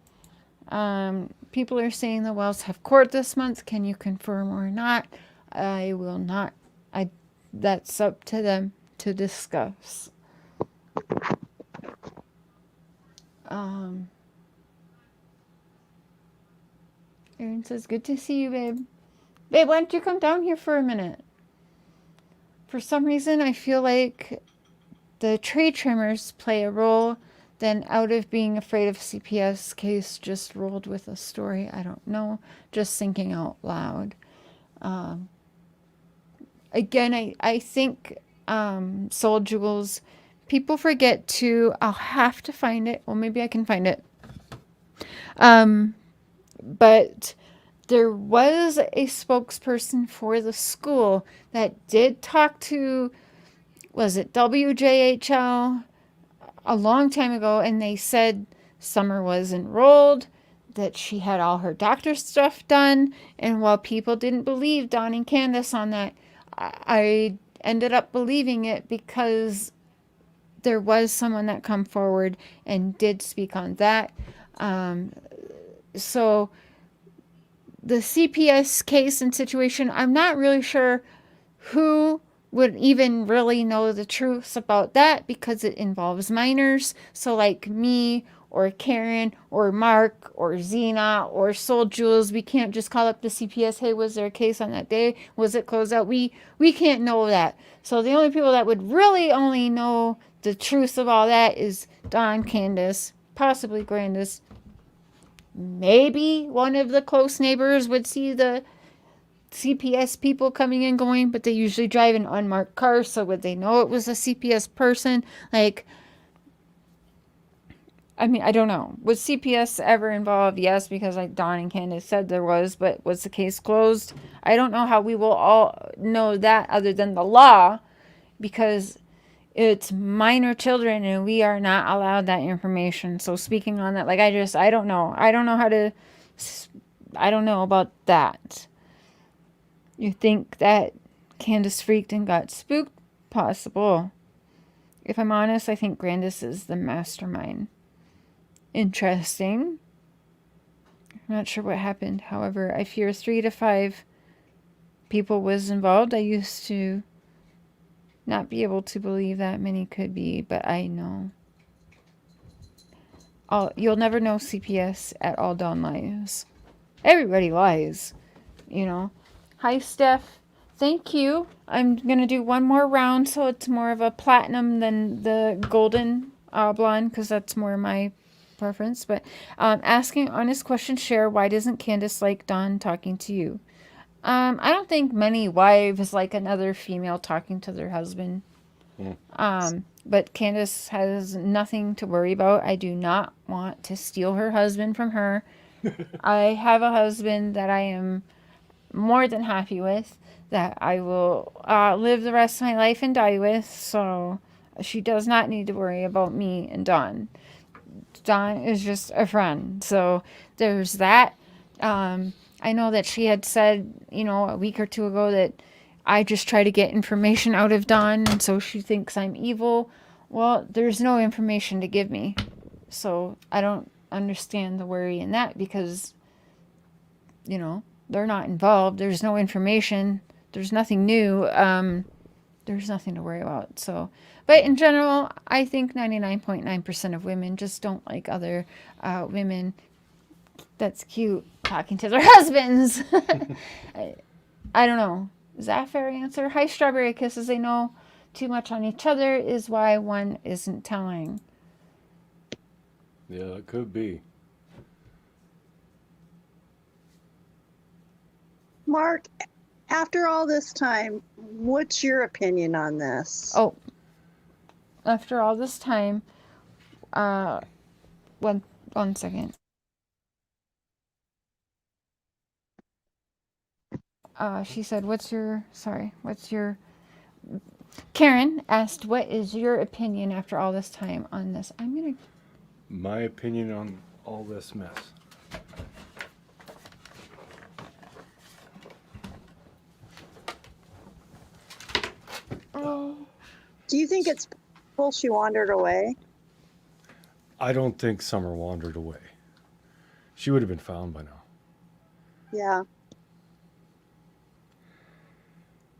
People are saying the Wells have court this month. Can you confirm or not? I will not. That's up to them to discuss. Erin says, good to see you, babe. Babe, why don't you come down here for a minute? For some reason, I feel like the tree trimmers play a role. Then out of being afraid of CPS case just rolled with a story. I don't know. Just thinking out loud. Again, I think Soul Jewels, people forget to, I'll have to find it. Well, maybe I can find it. But there was a spokesperson for the school that did talk to, was it WJHL a long time ago, and they said Summer was enrolled, that she had all her doctor stuff done, and while people didn't believe Don and Candace on that, I ended up believing it because there was someone that come forward and did speak on that. So the CPS case and situation, I'm not really sure who would even really know the truth about that because it involves minors. So like me or Karen or Mark or Zena or Soul Jules, we can't just call up the CPS, hey, was there a case on that day? Was it closed out? We can't know that. So the only people that would really only know the truth of all that is Don, Candace, possibly Grandus. Maybe one of the close neighbors would see the CPS people coming and going, but they usually drive an unmarked car, so would they know it was a CPS person? Like, I mean, I don't know. Was CPS ever involved? Yes, because like Don and Candace said there was, but was the case closed? I don't know how we will all know that other than the law, because it's minor children and we are not allowed that information. So speaking on that, like I don't know. I don't know about that. You think that Candace freaked and got spooked? Possible. If I'm honest, I think Grandus is the mastermind. Interesting. I'm not sure what happened. However, I fear 3 to 5 people was involved. I used to not be able to believe that many could be, but I know. You'll never know CPS at all. Don lies. Everybody lies, Hi, Steph. Thank you. I'm going to do one more round, so it's more of a platinum than the golden blonde, because that's more my preference. But asking honest question, share, why doesn't Candace like Dawn talking to you? I don't think many wives like another female talking to their husband. But Candace has nothing to worry about. I do not want to steal her husband from her. I have a husband that I am more than happy with, that I will live the rest of my life and die with. So she does not need to worry about me and Dawn. Dawn is just a friend. So there's that. I know that she had said, a week or two ago that I just try to get information out of Dawn, and so she thinks I'm evil. Well, there's no information to give me. So I don't understand the worry in that, because, they're not involved. There's no information. There's nothing new. There's nothing to worry about. So, but in general, I think 99.9% of women just don't like other women that's cute talking to their husbands. I don't know. Is that a fair answer? Hi, Strawberry Kisses. They know too much on each other is why one isn't telling. Yeah, it could be. Mark, after all this time, what's your opinion on this? Oh, after all this time, one second. She said, Karen asked, what is your opinion after all this time on this? My opinion on all this mess. Do you think it's possible she wandered away? I don't think Summer wandered away. She would have been found by now. Yeah.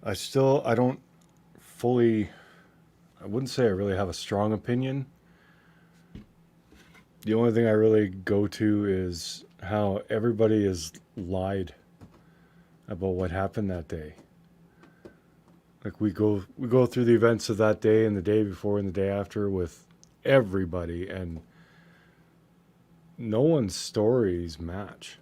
I don't fully, I wouldn't say I really have a strong opinion. The only thing I really go to is how everybody has lied about what happened that day. Like we go through the events of that day and the day before and the day after with everybody, and no one's stories match.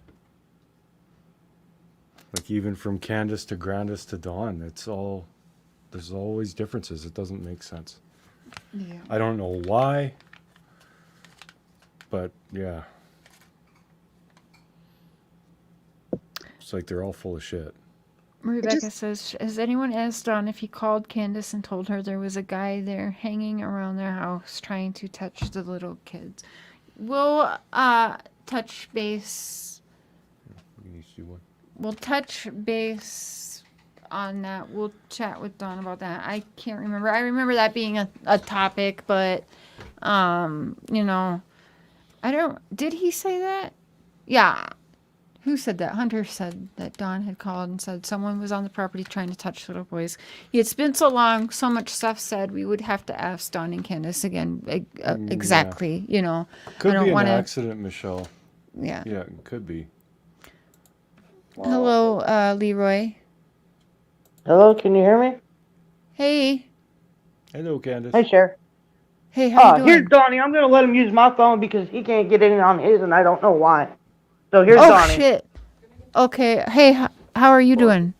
Like even from Candace to Grandus to Dawn, there's always differences. It doesn't make sense. Yeah. I don't know why, but yeah. It's like they're all full of shit. Rebecca says, has anyone asked Dawn if he called Candace and told her there was a guy there hanging around their house trying to touch the little kids? We'll touch base. You need to do one. We'll touch base on that. We'll chat with Dawn about that. I can't remember. I remember that being a topic, but did he say that? Yeah. Who said that? Hunter said that Dawn had called and said someone was on the property trying to touch little boys. It's been so long, so much stuff said, we would have to ask Dawn and Candace again exactly, Yeah. Could be an accident, Michelle. Yeah. Yeah, it could be. Hello, Leroy. Hello, can you hear me? Hey. Hello, Candace. Hey, Cher. Hey, how you doing? Here's Donnie. I'm going to let him use my phone because he can't get in on his, and I don't know why. So here's Donnie. Oh, shit. Okay. Hey, how are you doing?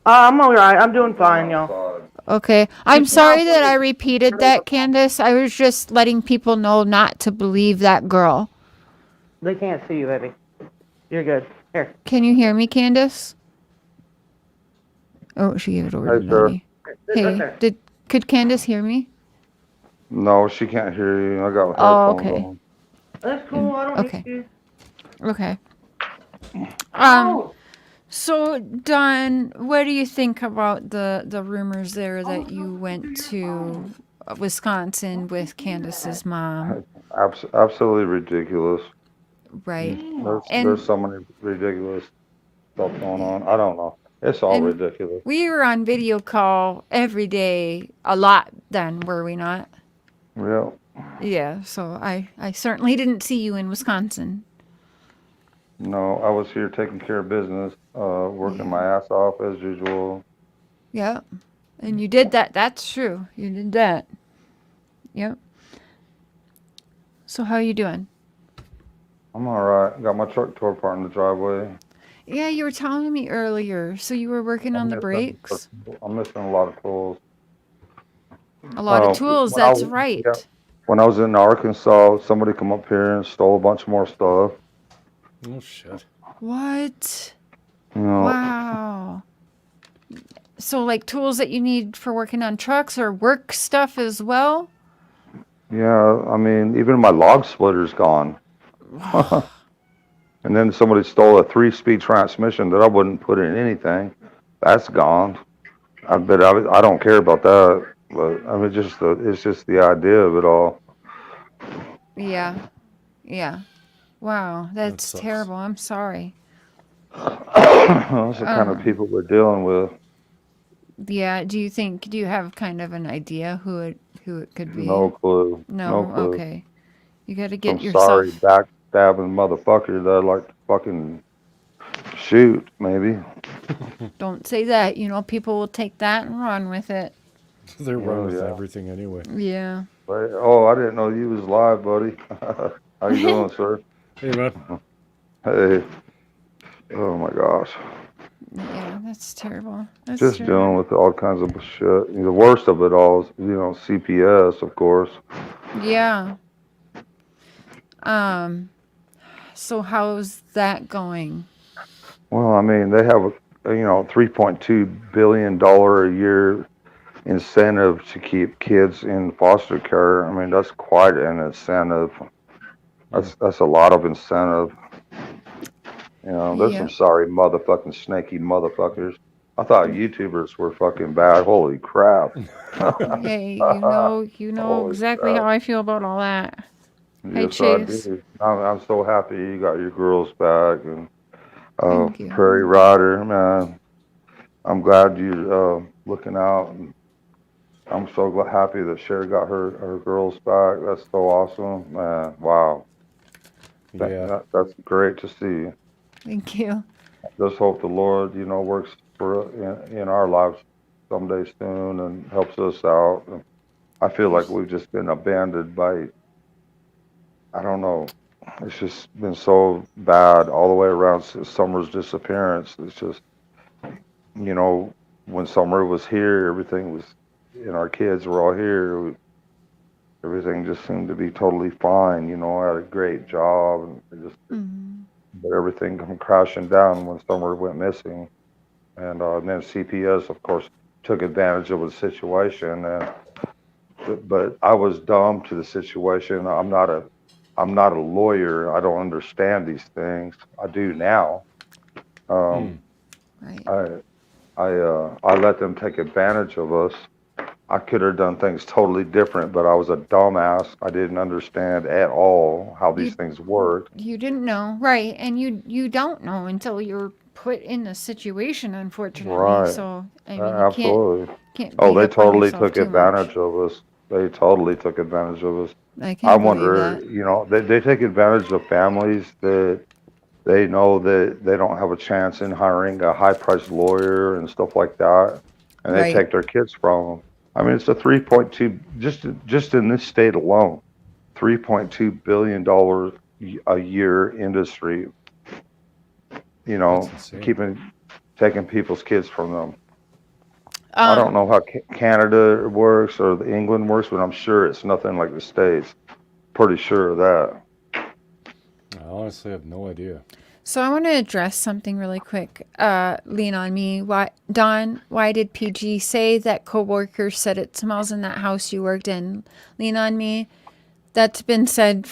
I'm all right. I'm doing fine, y'all. Okay. I'm sorry that I repeated that, Candace. I was just letting people know not to believe that girl. They can't see you, baby. You're good. Here. Can you hear me, Candace? Oh, she gave it over to Donnie. Hey, could Candace hear me? No, she can't hear you. I got her Oh, headphones okay. on. That's cool. I don't need you. Okay. So, Don, what do you think about the rumors there that you went to Wisconsin with Candace's mom? Absolutely ridiculous. Right. There's so many ridiculous stuff going on. I don't know. It's all ridiculous. We were on video call every day a lot then, were we not? Yeah. Yeah, so I certainly didn't see you in Wisconsin. No, I was here taking care of business, working Yeah. my ass off as usual. Yep. And you did that. That's true. You did that. Yep. So how you doing? I'm all right. Got my truck tore apart in the driveway. Yeah, you were telling me earlier. So you were working on the But brakes? I'm missing a lot of tools. A lot of tools, When I that's was, yeah, right. when I was in Arkansas, somebody come up here and stole a bunch more stuff. Oh shit. What? You know, Wow. So like tools that you need for working on trucks or work stuff as well? yeah, I mean, even my log splitter's gone. And then somebody stole a 3-speed transmission that I wouldn't put in anything. That's gone. I don't care about that. But I mean, it's just the idea of it all. Yeah. Yeah. Wow, That that's sucks. terrible. I'm sorry. That's the kind of people we're dealing with. Yeah, do you have kind of an idea who it could be? No clue. No No? clue. Okay. You got to Some get sorry yourself. backstabbing motherfucker that I'd like to fucking shoot, maybe. Don't say that. You know, people will take that and run with it. They run Oh with yeah. everything anyway. Yeah. But, oh, I didn't know you was live, buddy. How you doing, sir? Hey man. Hey. Oh my gosh. Yeah, that's terrible. That's Just terrible. dealing with all kinds of shit. The worst of it all is, CPS, of course. Yeah. So how's that going? Well, I mean, they have $3.2 billion a year incentive to keep kids in foster care. I mean, that's quite an incentive. That's a lot of incentive. There's some Yep. sorry motherfucking snaky motherfuckers. I thought YouTubers were fucking bad. Holy crap. Hey, you know Holy exactly how crap. I feel about all that. Hey, Yes, I Chase. do. I'm so happy you got your girls back. And Thank you. Prairie Rider, man. I'm glad you're looking out. And I'm so happy that Sherry got her girls back. That's so awesome, man. Wow. Yeah. That's great to see. Thank you. Just hope the Lord, works in our lives someday soon and helps us out. And I feel like we've just been abandoned by, I don't know. It's just been so bad all the way around since Summer's disappearance. It's just, when Summer was here, everything was, and our kids were all here. Everything just seemed to be totally fine. I had a great job, and but everything come crashing down when Summer went missing. And then CPS, of course, took advantage of the situation. But I was dumb to the situation. I'm not a lawyer. I don't understand these things. I do now. Right. I let them take advantage of us. I could have done things totally different, but I was a dumbass. I didn't understand at all how these things worked. You didn't know, right? And you don't know until you're put in the situation, unfortunately. Right. So I mean, Absolutely. can't Oh, beat they up on totally yourself took too much. advantage of us. They totally took advantage of us. I I can believe wonder, that. they take advantage of families that they know that they don't have a chance in hiring a high-priced lawyer and stuff like that, and they Right. take their kids from them. I mean, it's a 3.2 just in this state alone, $3.2 billion a year industry. That's insane. Taking people's kids from them. I don't know how Canada works or England works, but I'm sure it's nothing like the States. Pretty sure of that. I honestly have no idea. So I want to address something really quick. Lean on me. Why did PG say that coworkers said it smells in that house you worked in? Lean on me. That's been said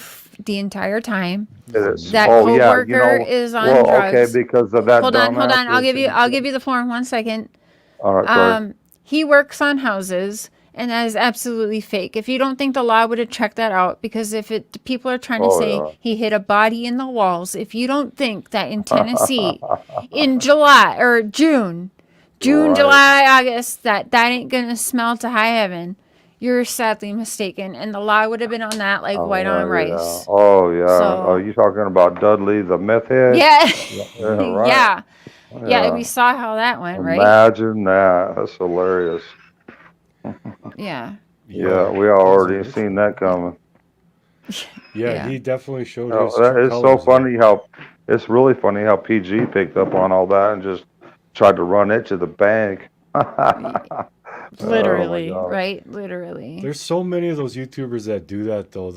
the entire time. It is. That Oh yeah, coworker is on well, drugs. okay, because of that Hold on. dumbass. I'll give you the form 1 second. All right, sorry. He works on houses, and that is absolutely fake. If you don't think the law would have checked that out, because people are trying to say he hit a body in the walls. If you don't think that in Tennessee, in July or June, Right. July, August, that ain't gonna smell to high heaven. you're sadly mistaken, and the law would have been on that like white on Oh, yeah. rice. Oh, yeah. Oh, So you talking about Dudley, the meth head? yeah, Yeah, right. yeah, yeah. We Yeah. saw how that went, right? Imagine that. That's hilarious. Yeah, Yeah, Yeah, we that's already ridiculous. seen that coming. Yeah, yeah. he definitely showed Oh, his that true is so colors there. funny how it's really funny how PG picked up on all that and just tried to run it to the bank. Oh my Literally, God. right? Literally. There's so many of those YouTubers that do that though.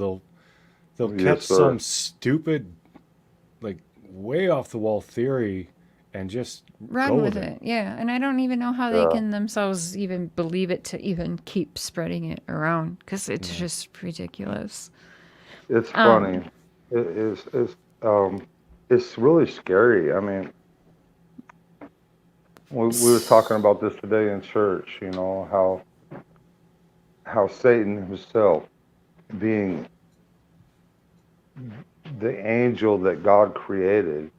They'll Yes, catch sir. some stupid, like way off the wall theory and just go Run with with it. it, yeah. And I don't even know how they Yeah. can themselves even believe it to even keep spreading it around because it's Yeah. just ridiculous. It's Um, funny. It is it's really scary. I mean, we was talking about this today in church, you know, how Satan himself being the angel that God created,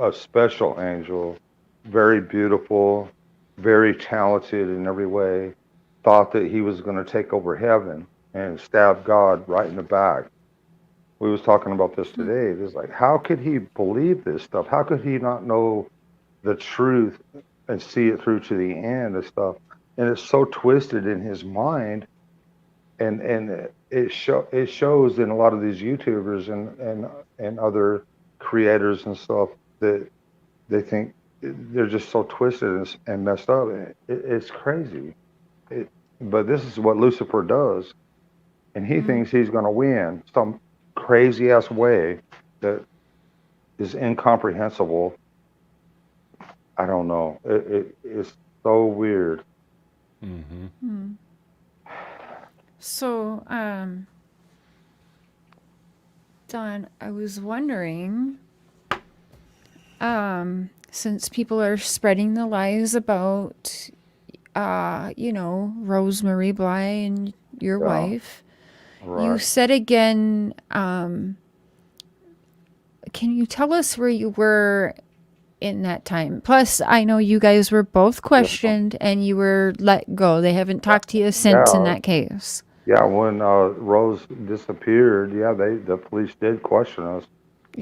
a special angel, very beautiful, very talented in every way, thought that he was going to take over heaven and stab God right in the back. We was talking about this today. It's like, how could he believe this stuff? How could he not know the truth and see it through to the end and stuff? And it's so twisted in his mind, and it shows in a lot of these YouTubers and other creators and stuff that they think they're just so twisted and messed up. It's crazy. It, but this is what Lucifer does, and he thinks he's going to win some crazy ass way that is incomprehensible. I don't know. It's so weird. Mm-hmm. so, Don, I was wondering, since people are spreading the lies about, Rosemary Bly and your Yeah, wife, you right. said again, can you tell us where you were in that time? Plus, I know you guys were both Yeah, questioned and you were let go. They haven't talked to you since in yeah, that case. yeah. When Rose disappeared, yeah, the police did question us,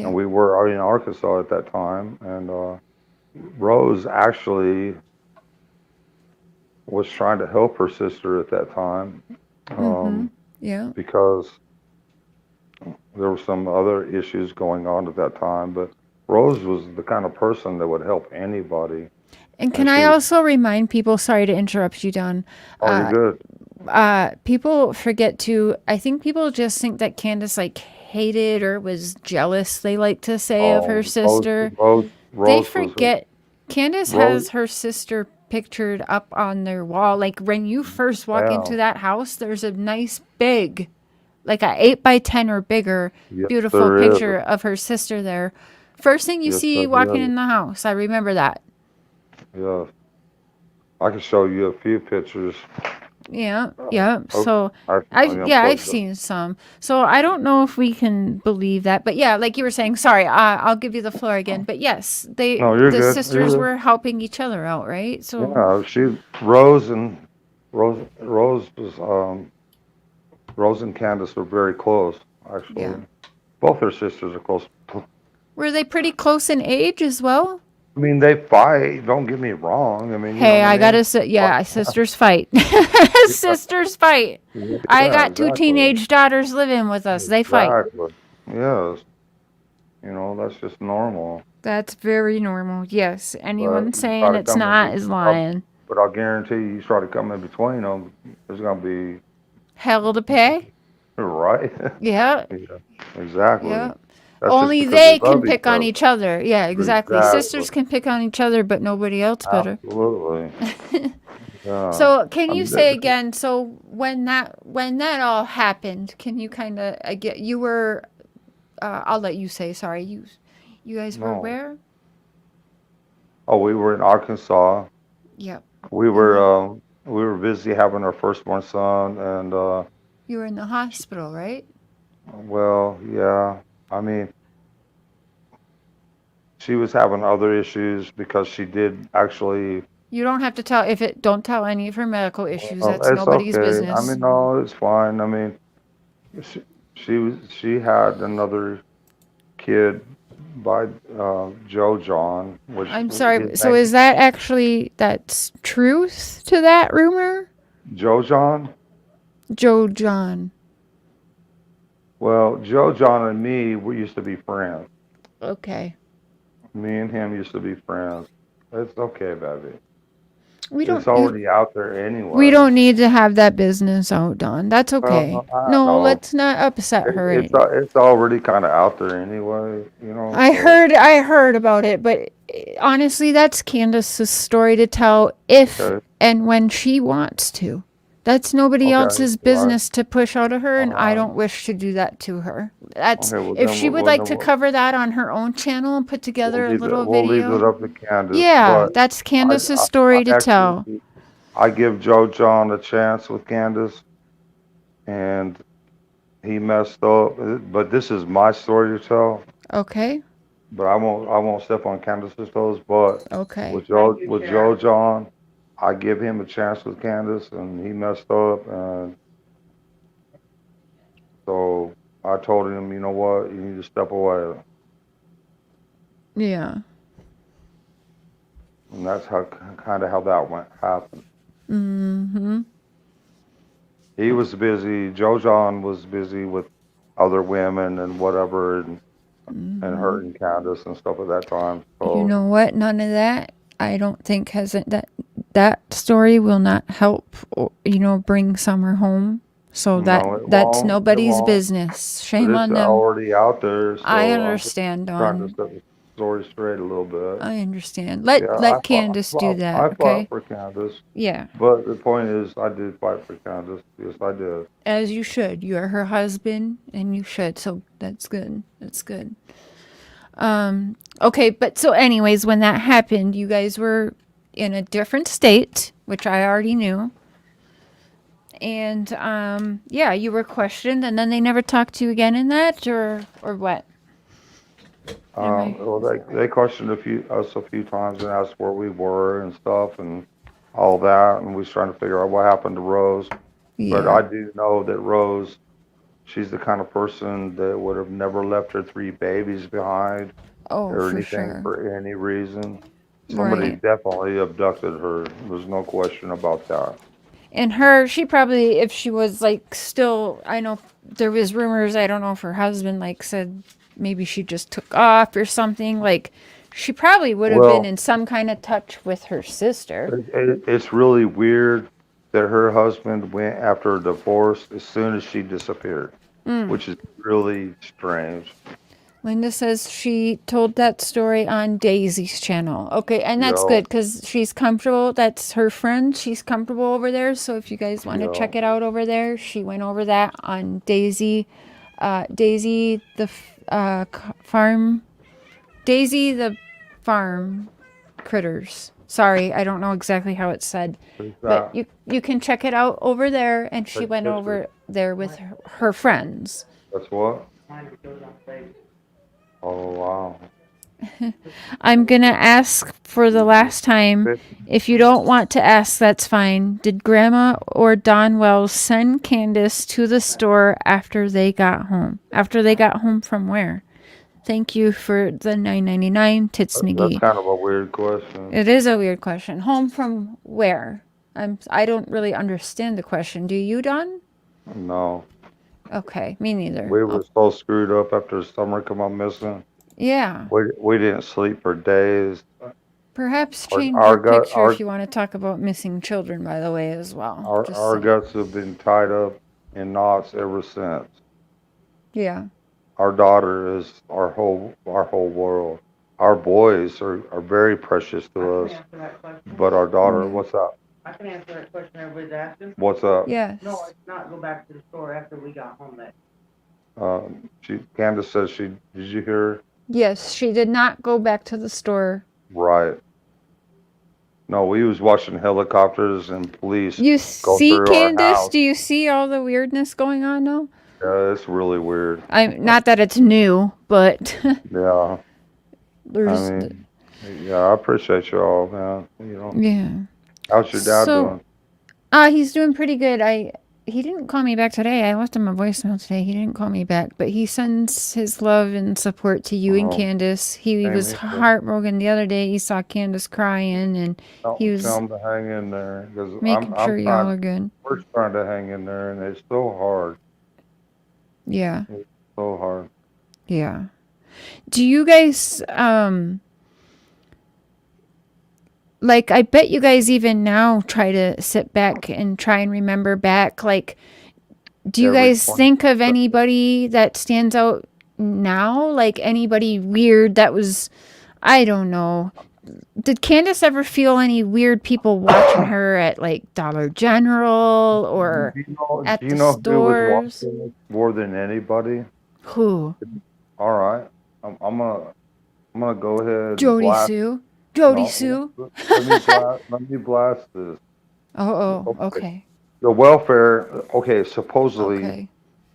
and Yeah. we were in Arkansas at that time, and Rose actually was trying to help her sister at that time, Yeah. because there were some other issues going on at that time. But Rose was the kind of person that would help anybody, And can and she I was. also remind people, sorry to interrupt you, Don, Oh, you're good. people forget to, I think people just think that Candace like hated or was jealous, they like to say, of her Oh, Rose, sister. Rose, They Rose was forget Candace Rose. has her sister pictured up on their wall. Like when you first walk Yeah, into that house, there's a nice big, like a 8 by 10 or bigger, yes, beautiful there is. picture of her sister there. First thing you Yes, see walking there is. in the house, I remember that. Yes, I can show you a few pictures. Yeah, yeah. Oh, So I I've unplugged them. seen some. So I don't know if we can believe that, but yeah, like you were saying. Sorry, I'll give you the floor again. But yes, No, you're the good. You're sisters good. were helping each other out, right? So Yeah, Rose and Rose was Rose and Candace were very close, yeah, actually. Both her sisters are close. were they pretty close in age as well? I mean, they fight. Don't get me wrong. I mean, you know Hey, what I I mean? gotta say, But, yeah, sisters fight. Sisters fight. I yeah, got two exactly. teenage daughters living with us. They fight. Exactly. Yes. You know, that's just normal. That's very normal. Yes. But Anyone you try saying to it's come not is lying. but I'll guarantee you try to come in between them, there's gonna be Hell to pay. right. Yeah. Yeah, exactly. Yeah. That's just Only because they they can love each pick on other. each other. Yeah, exactly. Exactly. Sisters can pick on each other, but nobody else better. Absolutely. Yeah. So, can I you mean, say again? So, when that all happened, can you kind of get? You were. I'll let you say. Sorry, you guys were no. where? Oh, we were in Arkansas. Yep. We And were then we were busy having our firstborn son, and you were in the hospital, right? well, yeah. I mean, she was having other issues because she did actually You don't have to tell don't tell any of her medical issues. Well, That's it's nobody's okay. I business. mean, no, it's fine. I mean, she had another kid by Joe John, which I'm his sorry. So name is that actually that's truth to that rumor? Joe John. Joe John. Well, Joe John and me, we used to be friends. Okay. Me and him used to be friends. It's okay, baby. We It's don't already out there we anyway. don't need to have that business out, Don. That's okay. I No, know. let's not upset her. It's already kind of out there anyway, you know. I So heard about it, but honestly, that's Candace's story to tell if okay, and when she wants to. That's nobody okay, else's all right, business to push out of her, all and I right. don't wish to do that to her. That's Okay, well if then, she would well, like then to cover that on her own channel and put together a little we'll leave it video. up to Candace. Yeah, But that's Candace's I story to actually tell. I give Joe John a chance with Candace, and he messed up. But this is my story to tell. Okay? But I won't step on Candace's toes. But Okay. with Joe John, I give him a chance with Candace, and he messed up, and so I told him, you know what, you need to step away, Yeah. and that's how kind of how that went happened. Mm-hmm. He was busy. Joe John was busy with other women and whatever, and hurting Candace and stuff at that time. You So know what? None of that. I don't think that story will not help. Bring Summer home. So no, that's it nobody's won't. business. But Shame it's on them. already out there, I so I'm just understand, trying to Dawn. set the story straight a little bit. I understand. Yeah, Let Candace do that. I Okay. fought for Candace, Yeah, but the point is, I did fight for Candace. Yes, I did. as you should. You are her husband, and you should. So that's good. That's good. Okay, but so anyways, when that happened, you guys were in a different state, which I already knew. And yeah, you were questioned, and then they never talked to you again in that, or what? Well, they questioned us a few times and asked where we were and stuff and all that, and we was trying to figure out what happened to Rose. But Yeah. I do know that Rose, she's the kind of person that would have never left her 3 babies behind Oh, or for anything sure. for any reason. Somebody Right. definitely abducted her. There's no question about that. And she probably, if she was like still, I know there was rumors, I don't know if her husband like said maybe she just took off or something. Like she probably would have been Well, in some kind of touch with her sister. it's really weird that her husband went after a divorce as soon as she disappeared, which is really strange. Linda says she told that story on Daisy's channel. Okay, and that's Yeah, good because she's comfortable. That's her friend. She's comfortable over there. So if you guys want to yeah. check it out over there, she went over that on Daisy the farm, Daisy the farm critters. Sorry, I don't know exactly how it's said, Who's but that? you can check it out over there. And she Take went pictures. over there with her friends. That's what? Oh, wow. I'm going to ask for the last time. If you don't want to ask, that's fine. Did Grandma or Don Wells send Candace to the store after they got home? After they got home from where? Thank you for the $9.99, Tits That's McGee. kind of a weird question. It is a weird question. Home from where? I don't really understand the question. Do you, Don? No. Okay, me neither. We were so screwed up after Summer come up missing. Yeah. We didn't sleep for days. Perhaps Our, change our your gut picture our if you want to talk about missing children, by the way, as well. Just our saying. guts have been tied up in knots ever since. Yeah. Our daughter is our whole world. Our boys are very precious to us, but our daughter, what's up? I can answer that question everybody's asking. What's up? Yes. No, it's not go back to the store after we got home. That Candace says did you hear her? Yes, she did not go back to the store. Right. No, we was watching helicopters and police You go see, through our Candace? house. Do you see all the weirdness going on now? Yeah, it's really weird. Not that it's new, but Yeah. I there's mean, Yeah, I appreciate you all, man. Yeah. How's your dad So, doing? he's doing pretty good. He didn't call me back today. I left him a voicemail today. He didn't call me back, but he sends his love and support to you and Oh, Candace. He same was here. heartbroken the other day. He saw Candace crying, and he Tell was him to hang in there, because making I'm sure y'all trying. are good. We're trying to hang in there, and it's so hard. Yeah. It's so hard. Yeah. Do you guys like, I bet you guys even now try to sit back and try and remember back, like, do you Every guys 20. think of anybody that stands out now? Like anybody weird that was, I don't know. Did Candace ever feel any weird people watching her at like Dollar General or at Do you the know who was stores? watching this more than anybody? Who? All right, I'm gonna go ahead and Jody blast. Sue? Jody No, Sue? let me blast this. Oh, Okay. okay. The welfare. Okay, supposedly Okay.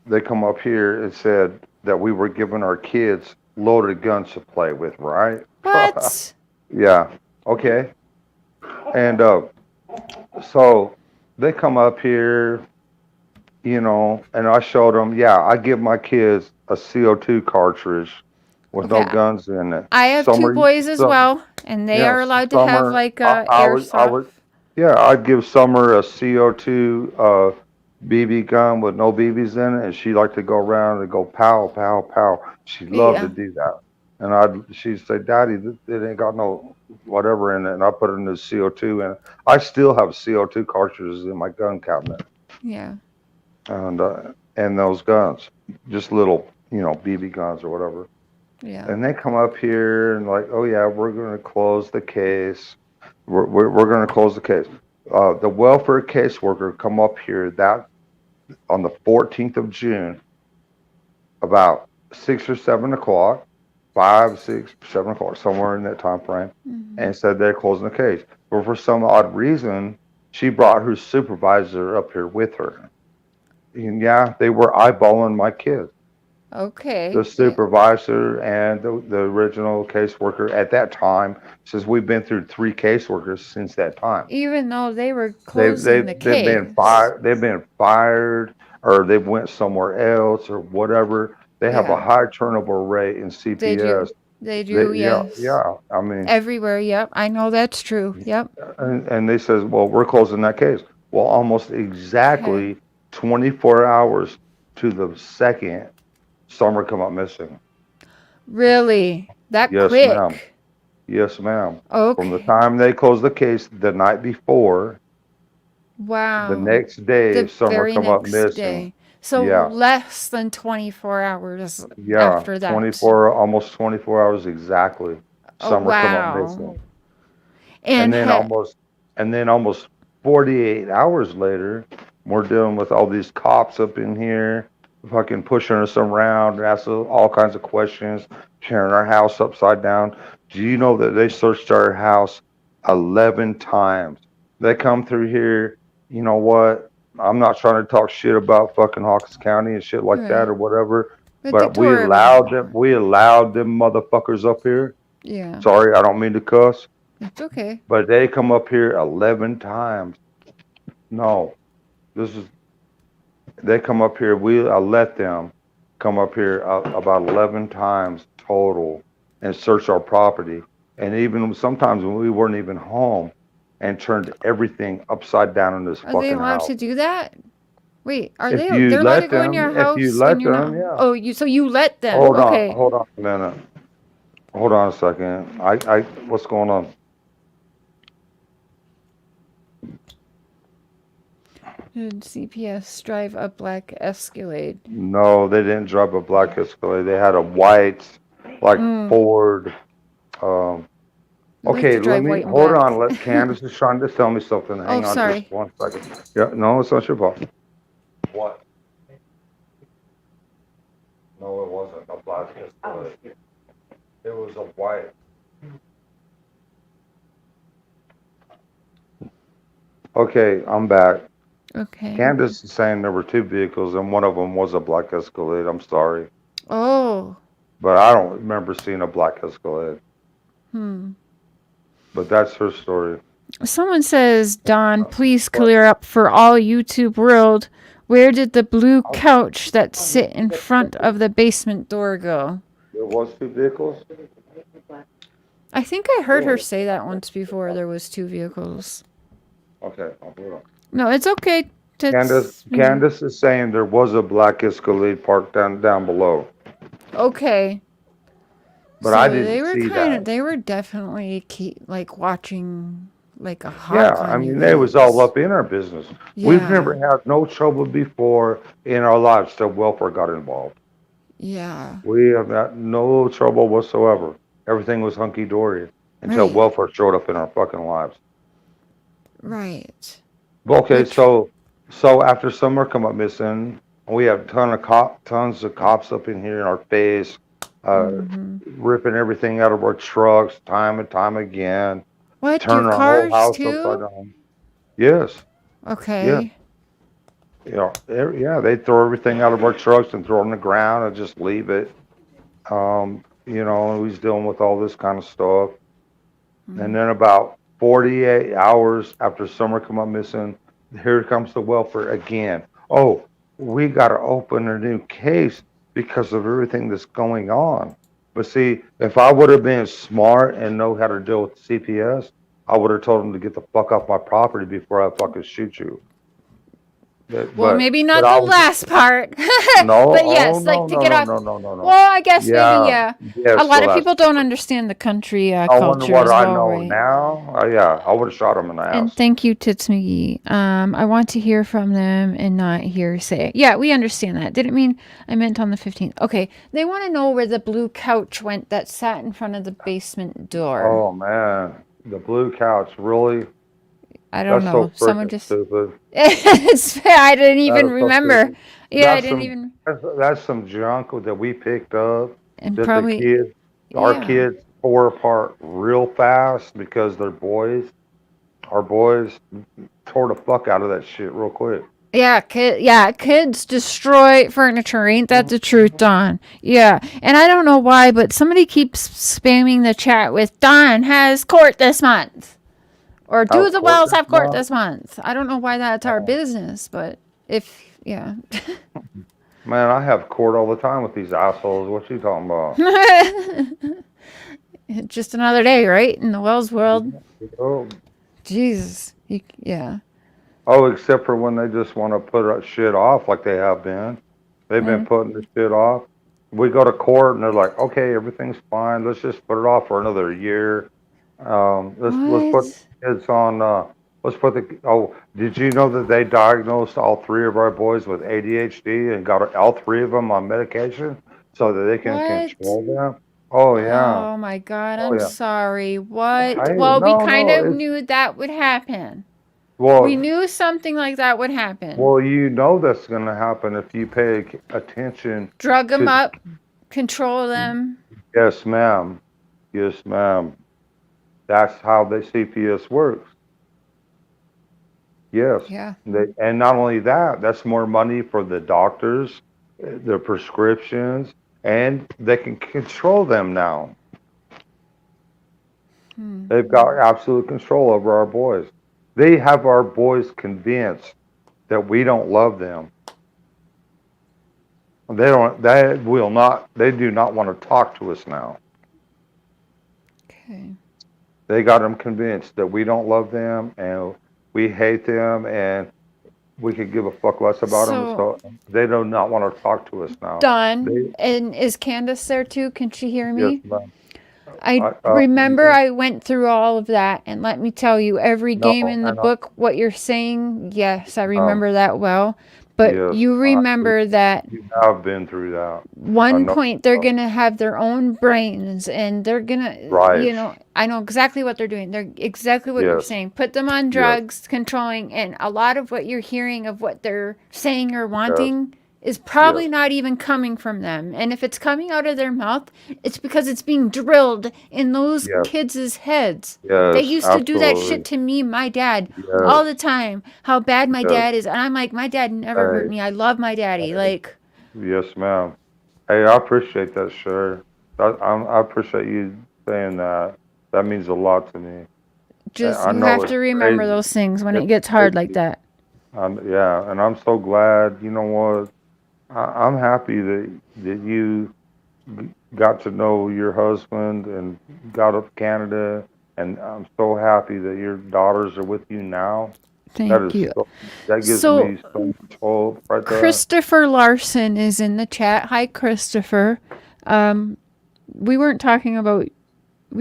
they come up here and said that we were giving our kids loaded guns to play with, right? What? Yeah. Okay. And so they come up here, and I showed them, yeah, I give my kids a CO2 cartridge with no Okay. guns in it. I have two boys as well, and they are allowed to have Summer, like a airsoft. yeah, I'd give Summer a CO2 BB gun with no BBs in it, and she liked to go around and go pow, pow, pow. She loved to Yeah. do that. And she'd say, Daddy, it ain't got no whatever in it. And I put it in the CO2 in it. I still have CO2 cartridges in my gun cabinet Yeah. and those guns, just little, BB guns or whatever. Yeah. And they come up here and like, oh yeah, we're going to close the case. We're going to close the case. The welfare caseworker come up here on the 14th of June, about 6 or 7 o'clock, 5, 6, 7 o'clock, somewhere in that time frame, and said they're closing the case. But for some odd reason, she brought her supervisor up here with her. And yeah, they were eyeballing my kids. Okay. The supervisor and the original caseworker at that time, says we've been through 3 caseworkers since that time. Even though they were They've closing the they've been case. fired. They've been fired, or they've went somewhere else, or whatever. They have a Yeah. high turnover rate in CPS. They do. They do, Yeah, yes. yeah. I mean, Everywhere, yep. I know that's true. Yep. and they says, well, we're closing that case. Well, almost exactly 24 hours to the second, Summer come up missing. Really? That Yes, quick? ma'am. Yes, ma'am. From the Okay. time they closed the case the night before, Wow. the next day, The Summer very come up next missing. day. So Yeah. less than 24 hours Yeah, after that. almost 24 hours exactly. Oh, Summer come up wow. missing. And And then almost 48 hours later, we're dealing with all these cops up in here, fucking pushing us around, asking all kinds of questions, tearing our house upside down. Do you know that they searched our house 11 times? They come through here, you know what? I'm not trying to talk shit about fucking Hawkins County and shit like that Right. or whatever, But but we allowed them motherfuckers up here. Yeah. Sorry, I don't mean to cuss, It's okay. but they come up here 11 times. No, they come up here. I let them come up here about 11 times total and search our property. And even sometimes when we weren't even home, and turned everything upside down in this Are they fucking allowed house. to do that? Wait, are If they? you They're allowed to let go in your them, if house you when let you're them, not. yeah. Oh, so you let them? Hold Okay. on a minute. Hold on a second. What's going on? Did CPS drive a black Escalade? No, they didn't drive a black Escalade. They had a white, like Ford. They like Okay, to drive white and hold black. on. Let Candace is trying to tell me something. Hang on sorry. just 1 second. Yeah, no, it's not your fault. What? No, it wasn't a black Escalade. It was a white. Okay, I'm back. Okay. Candace is saying there were 2 vehicles and one of them was a black Escalade. I'm sorry, Oh. but I don't remember seeing a black Escalade. But that's her story. Someone says, Don, please clear up for all YouTube world. Where did the blue couch that sit in front of the basement door go? There was 2 vehicles? I think I heard her say that once before. There was 2 vehicles. Okay, I'll put it on. No, it's okay. Candace is saying there was a black Escalade parked down below. Okay. But so I didn't they were see that. They were definitely watching like a hawk. Yeah, on I you mean, they was all guys. up in our business. Yeah. We've never had no trouble before in our lives till welfare got involved. Yeah. We have had no trouble whatsoever. Everything was hunky dory until Right. welfare showed up in our fucking lives. Right. Okay, so after Summer come up missing, we have tons of cops up in here in our face, ripping everything out of our trucks time and time again, What? turning Your our whole cars house too? upside down. Yes, Okay. yeah, they throw everything out of our trucks and throw it on the ground and just leave it. He's dealing with all this kind of stuff. And then about 48 hours after Summer come up missing, here comes the welfare again. Oh, we got to open a new case because of everything that's going on. But see, if I would have been smart and know how to deal with CPS, I would have told them to get the fuck off my property before I fucking shoot you. Well, maybe not the last part. No, but yes, no, to get off. no. Well, I guess maybe, yeah. Yes, a lot the of last people don't understand the country I wonder culture what as I well, know right? now. Yeah, I would have shot him in the And ass. thank you, Tits McGee. I want to hear from them and not hear say it. Yeah, we understand that. Didn't mean I meant on the 15th. Okay, they want to know where the blue couch went that sat in front of the basement door. Oh man, the blue couch, really? I don't That's know. so Someone freaking just. stupid. I didn't even That is so remember. stupid. Yeah, I That's didn't some even. that's some junk that we picked up And that probably. our Yeah. kids tore apart real fast because they're boys. Our boys tore the fuck out of that shit real quick. Yeah, kids destroy furniture. Ain't that the truth, Don? Yeah, and I don't know why, but somebody keeps spamming the chat with Don has court this month. Or do the Wells have court this month? I don't know why that's our business, but yeah. Man, I have court all the time with these assholes. What you talking about? Just another day, right? In the Wells world. Oh, Jesus. Yeah. oh, except for when they just want to put shit off like they have been. They've been putting the shit off. We go to court and they're like, okay, everything's fine. Let's just put it off for another year. Let's put the kids on. Did you know that they diagnosed all 3 of our boys with ADHD and got all 3 of them on medication so that they can control them? Oh yeah. Oh my God, Oh I'm yeah. sorry. What? Hey, Well, we kind of it's knew that would happen. well, We knew something like that would happen. well, you know that's gonna happen if you pay attention. Drug them up, control them. Yes, ma'am. Yes, ma'am. That's how the CPS works. Yes. Yeah. And not only that, that's more money for the doctors, their prescriptions, and they can control them now. They've got absolute control over our boys. They have our boys convinced that we don't love them. They do not want to talk to us now. Okay. They got them convinced that we don't love them and we hate them and we could give a fuck less about them. So they do not want to talk to us now. Done. And is Candace there too? Can she hear me? Yes, ma'am. I remember I went through all of that, and let me tell you, every game in the book, what you're saying, yes, I remember that well. But yes, you remember that you have been through that. one point they're going to have their own brains, and they're going to, I know exactly what they're doing. They're exactly what you're saying. Put them on drugs, controlling, and a lot of what you're hearing of what they're saying or wanting is probably not even coming from them. And if it's coming out of their mouth, it's because it's being drilled in those kids' heads. They used to do that shit to me, my dad, all the time. How bad my dad is. And I'm like, my dad never hurt me. I love my daddy. Like. Yes, ma'am. Hey, I appreciate that, sure. I appreciate you saying that. That means a lot to me. Just I you know have it's to remember crazy. those things when it It's gets hard like crazy. that. Yeah, and I'm so glad. You know what? I'm happy that you got to know your husband and got up to Canada, and I'm so happy that your daughters are with you now. That Thank is you. so, that gives So me so much hope right there. Christopher Larson is in the chat. Hi, Christopher. Um, we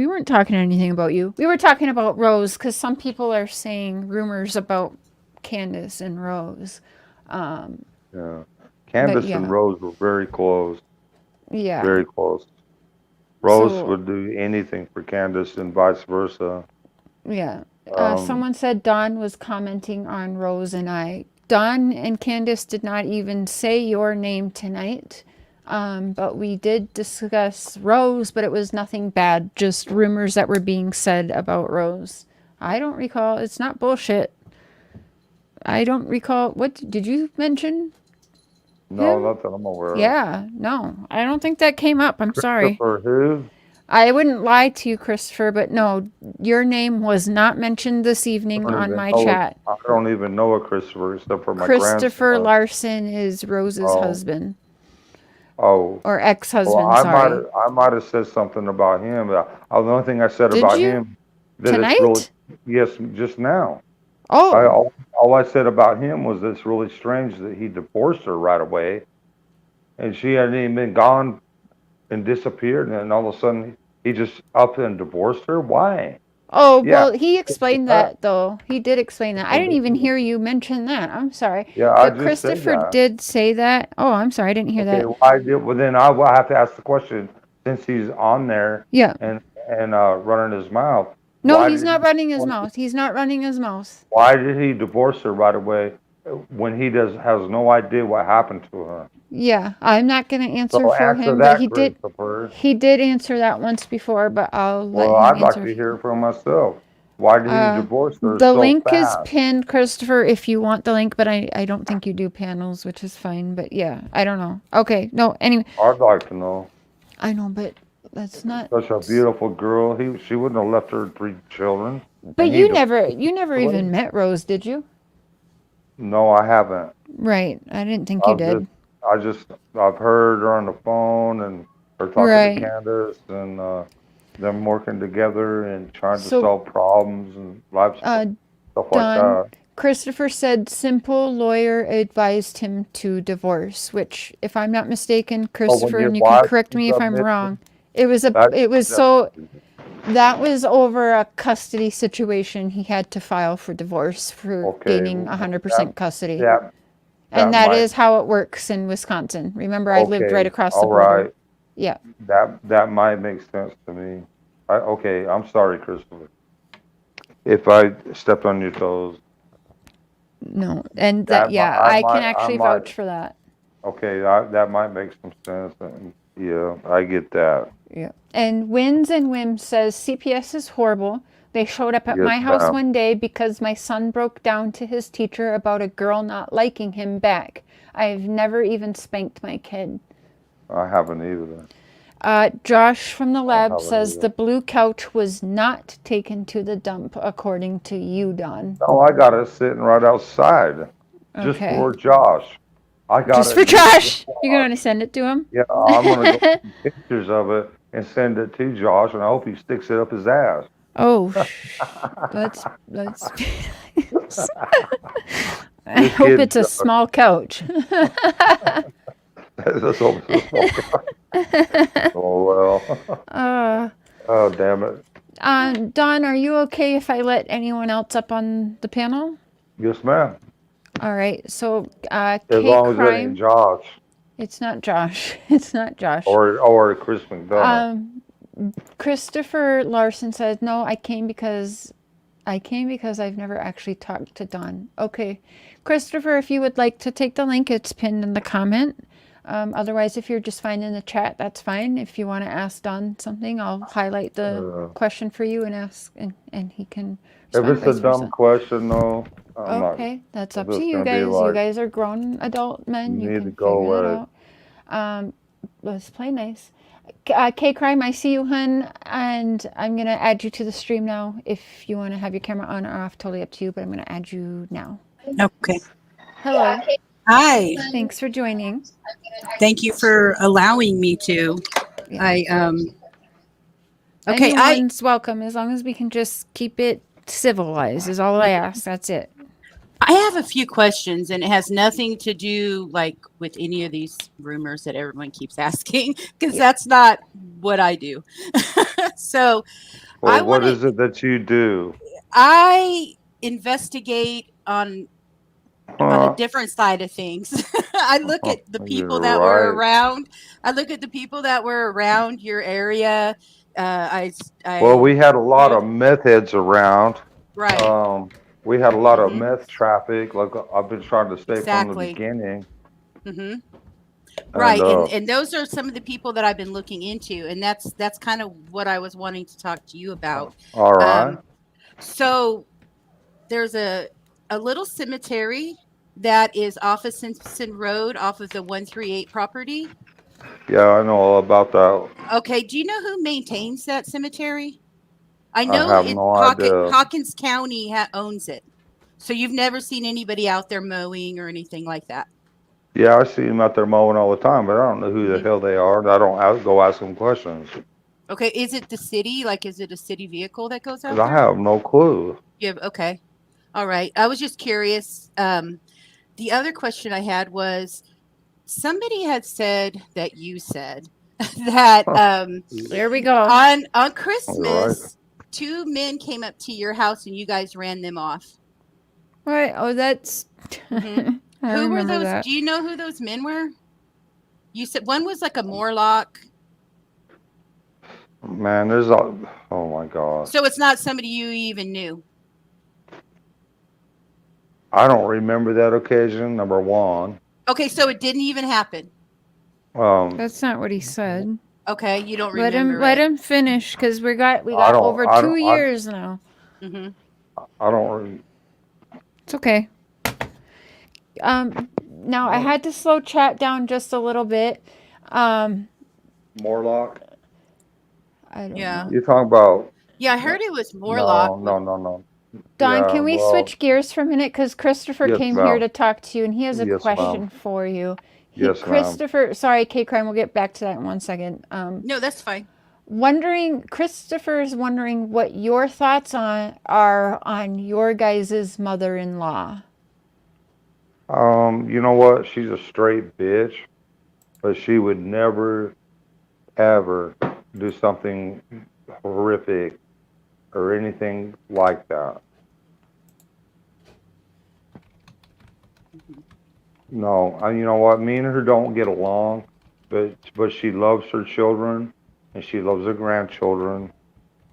weren't talking anything about you. We were talking about Rose because some people are saying rumors about Candace and Rose. Yeah, But Candace and yeah, Rose were very close, yeah. very close. Rose So would do anything for Candace and vice versa. yeah. Um, Someone said Dawn was commenting on Rose and I. Dawn and Candace did not even say your name tonight. But we did discuss Rose, but it was nothing bad, just rumors that were being said about Rose. I don't recall. It's not bullshit. I don't recall. What did you mention no, him? not that I'm aware of. Yeah, no. I don't think that came up. I'm sorry. Christopher who? I wouldn't lie to you, Christopher, but no, your name was not mentioned this I evening don't on even my know. chat. I don't even know a Christopher except for my Christopher grandson. Larson is Rose's Oh, husband oh. or Well, ex-husband, sorry. I might have said something about him. The only thing I said Did about you? him that it's really, Tonight? yes, just now. Oh. All I said about him was it's really strange that he divorced her right away, and she hadn't even been gone and disappeared, and then all of a sudden he just up and divorced her. Why? Oh, Yeah, well, he explained that. that, though. He did explain that. I didn't even hear you mention that. I'm sorry. Yeah, I But just said Christopher that. did say that. Oh, I'm sorry. I didn't hear Okay, that. why did? Well, then I will have to ask the question since he's on there Yeah. and running his mouth. No, Why he's did he? not running his mouth. He's not running his mouth. Why did he divorce her right away when he has no idea what happened to her? Yeah, I'm not going to answer So for answer him, but that, Christopher. he did answer that once before, but I'll let Well, him I'd like answer. to hear from myself. Why did he divorce her The so link is fast? pinned, Christopher, if you want the link, but I don't think you do panels, which is fine. But yeah, I don't know. Okay, no, anyway, I'd like to know. I know, but that's not. Such a beautiful girl. She wouldn't have left her 3 children. But And he you never divorced her. even met Rose, did you? No, I haven't. Right. I didn't think you did. I've heard her on the phone and her talking to Right. Candace and them working together and trying to So, solve problems and life stuff like Don, that. Christopher said simple lawyer advised him to divorce, which, if I'm not mistaken, Christopher, your and you can wife correct me if I'm submits wrong. that, That was over a custody situation. He had to file for divorce for okay, gaining 100% custody. that And that might, is how it works in Wisconsin. Remember, I lived right okay, across the all border. right. Yeah. That might make sense to me. Okay, I'm sorry, Christopher, if I stepped on your toes. No. And I I can might, actually vouch for that. okay, that might make some sense. Yeah, I get that. Yeah. And Wins and Whims says CPS is horrible. They showed up at Yes, my house ma'am. one day because my son broke down to his teacher about a girl not liking him back. I've never even spanked my kid. I haven't either. Josh from the lab haven't says either. the blue couch was not taken to the dump, according to you, Don. No, I got it sitting right outside, just Okay. for Josh. I got Just it. for Josh. You're going to send it to him? Yeah, I'm gonna go take pictures of it and send it to Josh, and I hope he sticks it up his ass. Oh, let's I This hope kid, it's a small couch. Let's hope it's a small guy. Oh well. Oh damn it. Don, are you okay if I let anyone else up on the panel? Yes, ma'am. All right. So, As K long as it Crime. ain't Josh It's not Josh. It's not Josh. or Chris McDonough. Christopher Larson said, "No, I came because I've never actually talked to Don." Okay, Christopher, if you would like to take the link, it's pinned in the comment. Otherwise, if you're just fine in the chat, that's fine. If you want to ask Don something, I'll highlight the question for you and ask, and he can If respond. it's a vice dumb versa. question, though, I'm not. Okay, that's I'm up to just you gonna be guys. You like, guys are grown adult men. you You need can to go figure that away. out. Let's play nice. K-Crime, I see you, hun, and I'm going to add you to the stream now. If you want to have your camera on or off, totally up to you, but I'm going to add you now. Okay. Hello. Hi. Thanks for joining. Thank you for allowing me to. Yeah. Okay. Anyone's welcome, as long as we can just keep it civilized is all I ask. That's it. I have a few questions, and it has nothing to do like with any of these rumors that everyone keeps asking, because that's not what I do. So Well, what is it that you do? I investigate on a different side of things. I look at the people that were around. I look at the people that were around your area. Well, we had a lot of meth heads around. Right. We had a lot of meth traffic. Like I've been trying to say from the Exactly. beginning. Mm-hmm. Right, and those are some of the people that I've been looking into, and that's kind of what I was wanting to talk to you about. All right. So there's a little cemetery that is off of Simpson Road, off of the 138 property. Yeah, I know all about that. Okay, do you know who maintains that cemetery? I I have no idea. Hawkins County owns it. So you've never seen anybody out there mowing or anything like that? Yeah, I see them out there mowing all the time, but I don't know who the hell they are. And I don't go ask them questions. Okay, is it the city? Like, is it a city vehicle that goes out there? I have no clue. Yeah. Okay. All right. I was just curious. The other question I had was, somebody had said that you said that there we go. On Christmas, 2 men came up to your house and you guys ran them off. Right. Oh, that's. Who were those? That. Do you know who those men were? You said one was like a Morlock. Man, there's a. Oh my God. So it's not somebody you even knew. I don't remember that occasion. Number one. Okay, so it didn't even happen. That's not what he said. Okay, you don't remember. Let him finish, because we got over 2 years now. Mm-hmm. I don't. It's okay. Now I had to slow chat down just a little bit. Morlock. I don't know. You're talking about. Yeah, I heard it was Morlock. No. Don, can we switch gears for a minute? Because Christopher came here to talk to you, and he has a question for you. Christopher, sorry, K-Crime, we'll get back to that in 1 second. No, that's fine. Christopher's wondering what your thoughts are on your guys' mother-in-law. You know what? She's a straight bitch, but she would never, ever do something horrific or anything like that. No, you know what? Me and her don't get along, but she loves her children and she loves her grandchildren.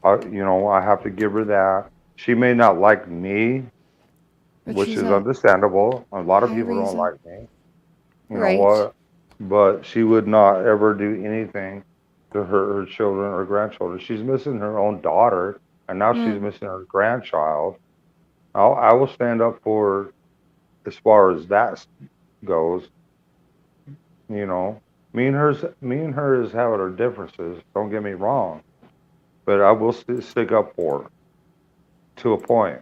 I have to give her that. She may not like me, which is understandable. A lot of people don't like me. You know what? But she would not ever do anything to her children or grandchildren. She's missing her own daughter, and now she's missing her grandchild. I will stand up for her as far as that goes. You know, me and her is having our differences. Don't get me wrong, but I will stick up for her to a point.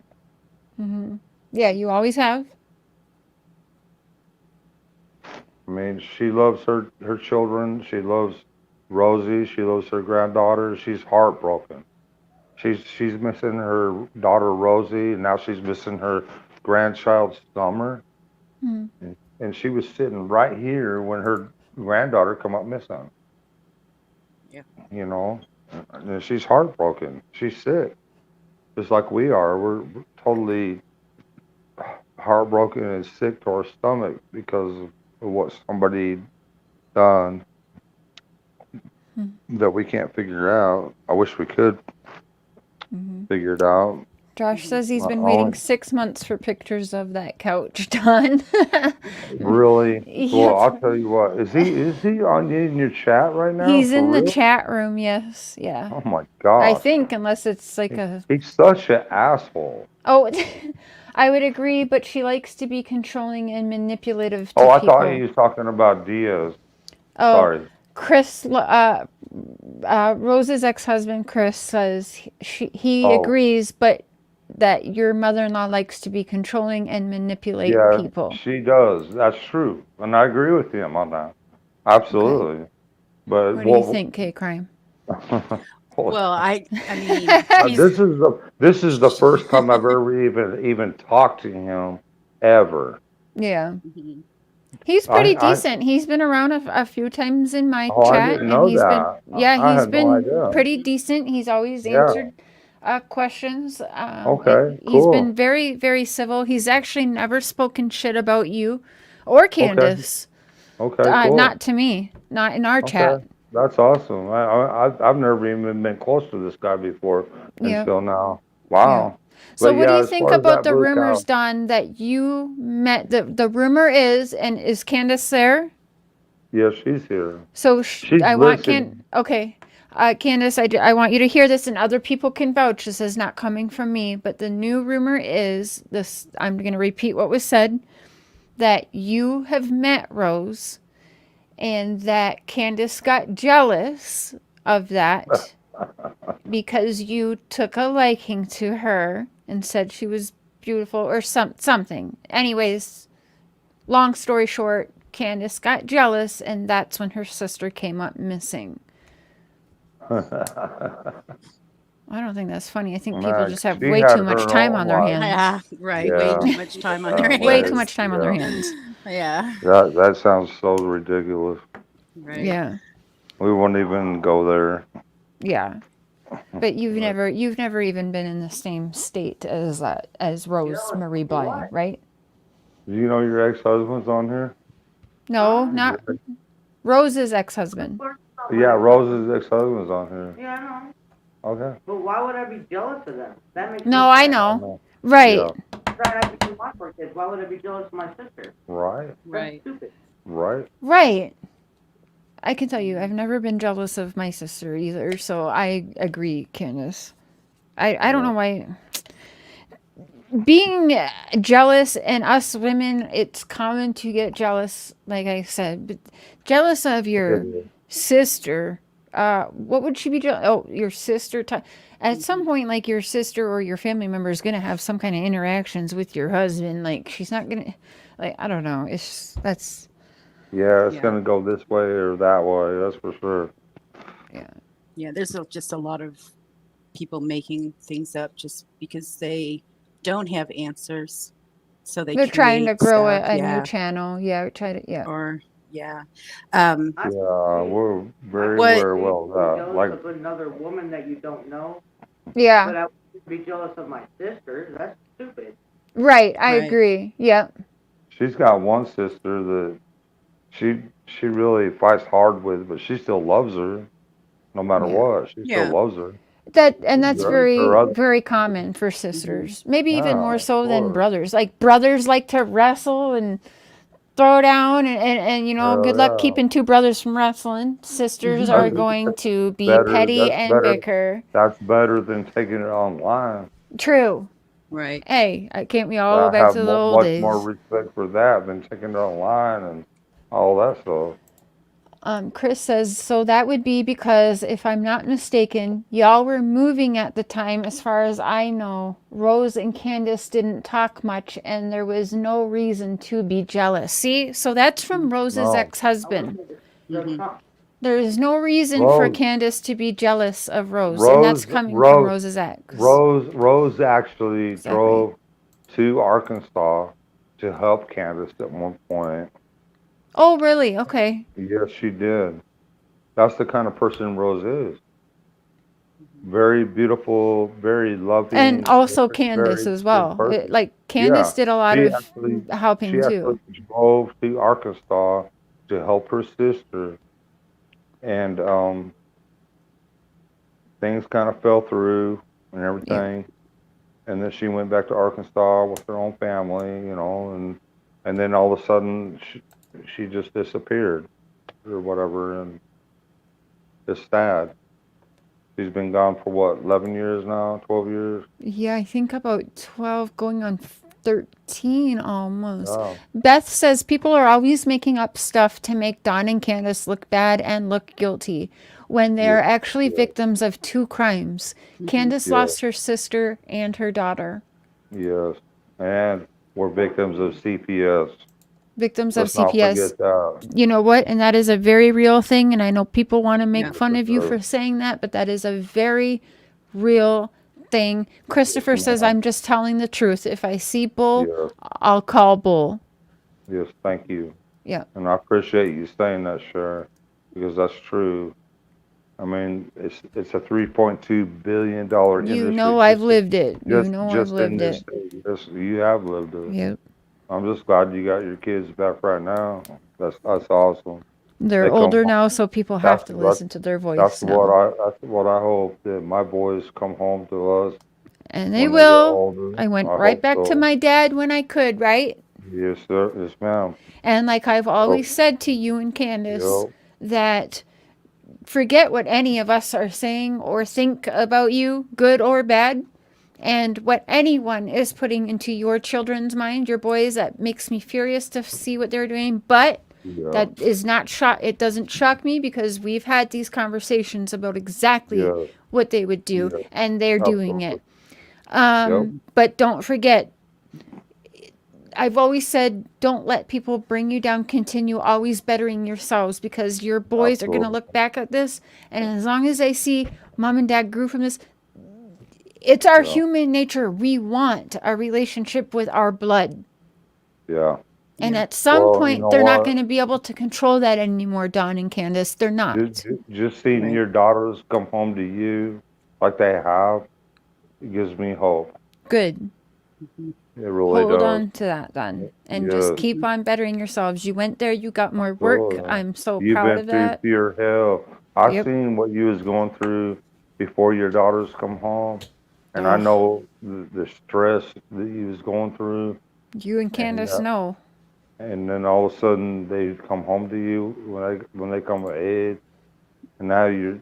Mm-hmm. Yeah, you always have. I mean, she loves her children. She loves Rosie. She loves her granddaughter. She's heartbroken. She's missing her daughter Rosie, and now she's missing her grandchild Summer. Mm-hmm. And she was sitting right here when her granddaughter come up missing. Yeah. You know, and she's heartbroken. She's sick, just like we are. We're totally heartbroken and sick to our stomach because of what somebody done that we can't figure out. I wish we could figure it out. Josh says he's been waiting 6 months for pictures of that couch, Don. Really? Yeah. Well, I'll tell you what. Is he in your chat right now? He's in the chat room, yes. Yeah. Oh my God. I think, unless it's like He's such an asshole. Oh, I would agree, but she likes to be controlling and manipulative to I people. thought he was talking about Diaz. Oh, sorry. Chris, Rose's ex-husband, Chris, says he Oh, agrees, but that your mother-in-law likes to be controlling and manipulate yeah, people. she does. That's true, and I agree with him on that. Okay. Absolutely. But What do you think, K-Crime? Well, I mean, this is the first time I've ever even talked to him ever. Yeah. mhm. He's I pretty I decent. He's been around a few times in my oh, I chat, didn't and know he's been, that. yeah, I he's had no been idea. pretty decent. He's always Yeah. answered questions. Okay. He's been Cool. very, very civil. He's actually never spoken shit about you or Okay. Candace. Okay. Cool. Not to me, not in our chat. Okay. That's awesome. I've never even been close to this guy before Yeah, until now. yeah. Wow. So But what do yeah, you as think far as about that the blue rumors, cow, Don, that you met, the rumor is, and is Candace there? yeah, she's here. So She's I want listening. okay, Candace, I want you to hear this, and other people can vouch. This is not coming from me, but the new rumor is this. I'm going to repeat what was said: that you have met Rose, and that Candace got jealous of that because you took a liking to her and said she was beautiful or something. Anyways, long story short, Candace got jealous, and that's when her sister came up missing. I don't think that's funny. I think people just have She way had too much her time own on their life. hands. Yeah, right. Way Yeah. too much time on their Way too Way. much hands. time on their Yeah. hands. Yeah, That sounds so ridiculous. right. Yeah, We won't even go there. yeah. But you've But never even been in the same state as Rose Marie Bly, right? do you know your ex-husband's on here? No, Is not your Rose's ex-husband. Yeah, Rose's ex-husband's on here. Yeah, I know. Okay. But why would I be jealous of them? That makes No, no I sense. I know. know. Right, Yeah. Right, I became my four kids. Why would I be jealous of my sister? Right. That's Right. stupid. Right. right. I can tell you, I've never been jealous of my sister either, so I agree, Candace. I don't Yeah. know why. Being jealous, and us women, it's common to get jealous, like I said, but jealous of It your is. sister. What would she be jealous? Oh, your sister. At some Mhm. point, like your sister or your family member is gonna have some kind of interactions with your husband. Like she's not gonna, like I don't know. That's Yeah, it's Yeah, gonna go this way or that way. That's for sure. yeah. yeah. There's just a lot of people making things up just because they don't have answers, so they They're trying to create grow stuff. a new Yeah, channel. Yeah, try to. Yeah, or yeah. Um, I Yeah, we're very, what? very well be that. jealous Like, of another woman that you don't know, yeah. but I wouldn't be jealous of my sister. That's stupid. Right. I Right. agree. Yeah. she's got one sister that she really fights hard with, but she still loves her no matter Yeah. what. She still Yeah. loves her. That's Her very other, very common for Hmm. sisters. Maybe even yeah, more of so than course. brothers. Like brothers like to wrestle and throw down and good luck Yeah. keeping two brothers from wrestling. Sisters are That's going to be better. petty and bicker. That's better than taking it online. True. Right. Hey, can't we all go I back have to the old much more days? respect for that than taking it online and all that stuff. Chris says, so that would be because, if I'm not mistaken, y'all were moving at the time, as far as I know. Rose and Candace didn't talk much, and there was no reason to be jealous. See? So that's from Rose's No. ex-husband. Hmm. There is no reason for Rose, Candace to be jealous of Rose, and that's coming from Rose's ex. Rose actually Exactly. drove to Arkansas to help Candace at one point. Oh, really? Okay. Yes, she did. That's the kind of person Rose is. Very beautiful, very loving, And also very, Candace very as good well. person. Like Yeah, Candace did a lot she of actually she helping actually too. drove to Arkansas to help her sister, and things kind of fell through and Yeah. everything. And then she went back to Arkansas with her own family, and then all of a sudden she just disappeared or whatever, and it's sad. She's been gone for what, 11 years now, 12 years? Yeah, I think about 12 going on 13 almost. Oh, Beth says people are always making up stuff to make Don and Candace look bad and look guilty when they are yes, actually yes, victims of 2 crimes. Candace yes, lost her sister and her daughter. yes. And we're victims of CPS. Victims of Let's not CPS. forget that. You know what? And that is a very real thing. And I know people want to make Yeah. fun of you for saying that, but that is a very real thing. Christopher says, I'm just telling the truth. If I see Bull, Yes, I'll call Bull. yes, thank you. Yeah. And I appreciate you saying that, Sharon, because that's true. I mean, it's a $3.2 billion industry. You know I've lived it. You know I've Just in lived this it. state. Yes, you have lived it. Yep. I'm just glad you got your kids back right now. That's awesome. They're They come older home. now, so people have to That's listen to their voice now. that's what I hope, that my boys come home to us And they when they get will. older. I went I right hope back to so. my dad when I could, right? Yes, sir. Yes, ma'am. And like I've Oh, always said to you and Candace, yep. that forget what any of us are saying or think about you, good or bad, and what anyone is putting into your children's mind, your boys. That makes me furious to see what they're doing, but Yeah. that is not shock. It doesn't shock me because we've had these conversations about exactly Yeah. what they would do, Yeah. and they're doing Absolutely. it. Yep. But don't forget, I've always said, don't let people bring you down. Continue always bettering yourselves, because your boys are going to Absolutely. look back at this. And as long as they see mom and dad grew from this, it's our Yeah. human nature. We want a relationship with our blood. Yeah. And Yeah. at some Well, you point, know they're not what? going to be able to control that anymore, Don and Candace. They're not. Just seeing Right. your daughters come home to you like they have, it gives me hope. Good. It really Hold does. on to that, Don. And just Yes. keep on bettering yourselves. You went there, you got more work. Absolutely. I'm so You've proud been of through that. pure hell. I Yep. seen what you was going through before your daughters come home, and I Ugh. know the stress that you was going through, You and and Candace know. and then all of a sudden they come home to you when they come of age, and now you're.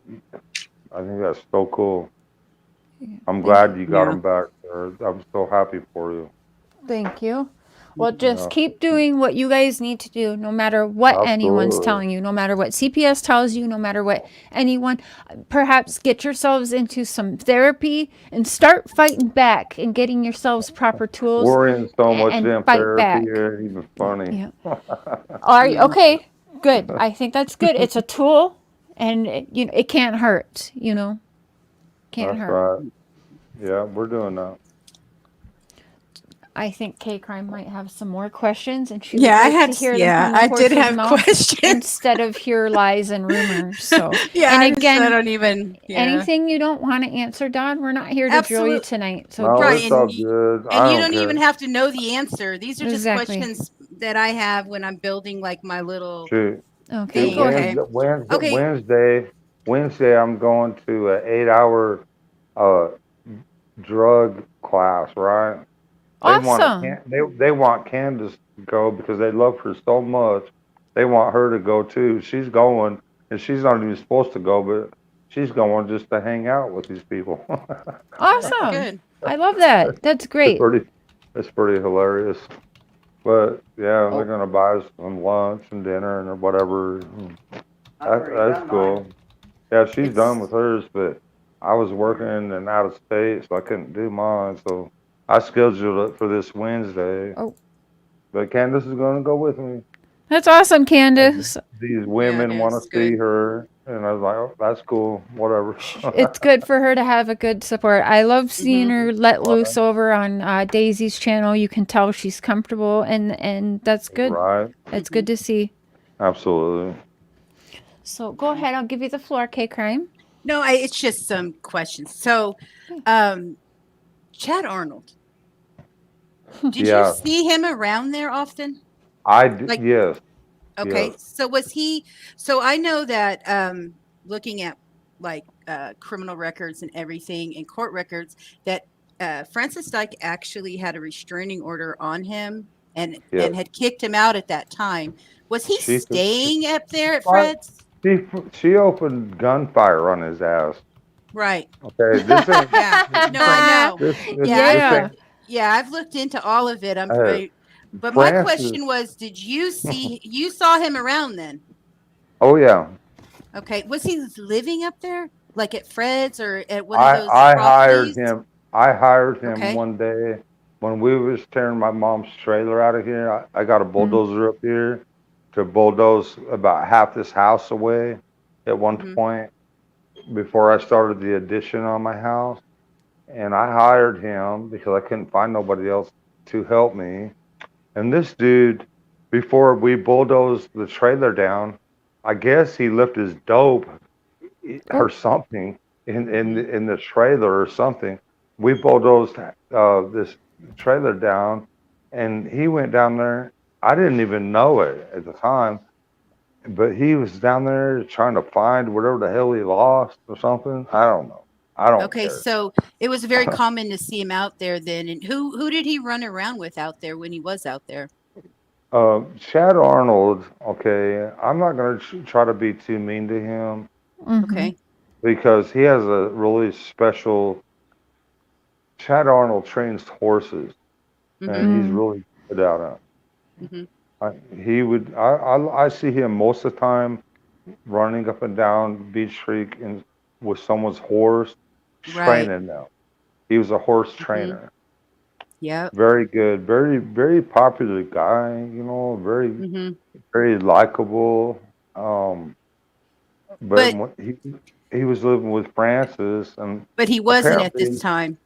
I think that's so cool. I'm glad you got Yeah. them back, sir. I'm so happy for you. Thank you. Well, just Yeah, keep doing what you guys need to do, no matter what anyone's absolutely. telling you, no matter what CPS tells you, no matter what anyone. Perhaps get yourselves into some therapy and start fighting back and getting yourselves proper tools We're in so much and damn fight therapy, back. it ain't even funny. Yeah. Are you okay? Good. I think that's good. It's a tool, and it can't hurt. Can't That's hurt. right. Yeah, we're doing that. I think K Crime might have some more questions, and she Yeah, I would like had. to hear them Yeah, from the I did horse's have mouth questions. instead of hear lies and rumors. So, Yeah, and I again, don't even. Yeah. anything you don't want to answer, Don, we're not here to drill you Absolutely. tonight. So No, Right, it's all just good. I and you don't don't even care. have to know the answer. These are just exactly. questions that I have when I'm building like my little Shoot. Okay, thing. go ahead. Wednesday, I'm going to an 8-hour uh, drug class, right? Awesome. They want Candace to go because they love her so much. They want her to go too. She's going, and she's not even supposed to go, but she's going just to hang out with these people. Awesome. Good. I love that. That's great. It's pretty hilarious. But yeah, Oh. they're gonna buy us some lunch and dinner and whatever. That's cool. Yeah, she's done with hers, but I was working and out of state, so I couldn't do mine. So I scheduled it for this Wednesday. Oh. But Candace is gonna go with me. That's awesome, Candace. These women want to it's see good. her, and I was like, oh, that's cool, whatever. It's good for her to have a good support. I love seeing her let loose over on Daisy's channel. You can tell she's comfortable, and that's good. Right? It's good to see. Absolutely. So go ahead. I'll give you the floor, K Crime. No, it's just some questions. So, Chad Arnold, did you see him around there often? Yes. Okay. Yes. So was he? So I know that looking at like criminal records and everything and court records, that Francis Dyke actually had a restraining order on him and had kicked him out at that time. Was he staying up there at Fred's? She opened gunfire on his ass. Right. Okay, this ain't. Yeah. No, I know. Yeah, I've looked into all of it. Uh, But my Francis. question was, you saw him around then? Oh yeah, Okay. Was he living up there? Like at Fred's or at one of I those I hired properties? him. I hired him Okay. one day when we was tearing my mom's trailer out of here. I got a bulldozer up here to bulldoze about half this house away at one Mhm. point before I started the addition on my house. And I hired him because I couldn't find nobody else to help me. And this dude, before we bulldozed the trailer down, I guess he left his dope or something in the trailer or something. We bulldozed this trailer down, and he went down there. I didn't even know it at the time, but he was down there trying to find whatever the hell he lost or something. I don't know. I don't Okay, care. so it was very common to see him out there then. And who did he run around with out there when he was out there? Chad Arnold. Okay, I'm not gonna try to be too mean to him Okay. because he has a really special. Chad Arnold trains horses, and he's really good at it. Mhm. He would. I see him most of the time running up and down Beach Creek and with someone's horse, Right. training them. He was a horse Mhm. trainer. Yep. Very good. Very popular guy. Very Mhm. very likable. But But he was living with Francis, and he wasn't at this apparently, time.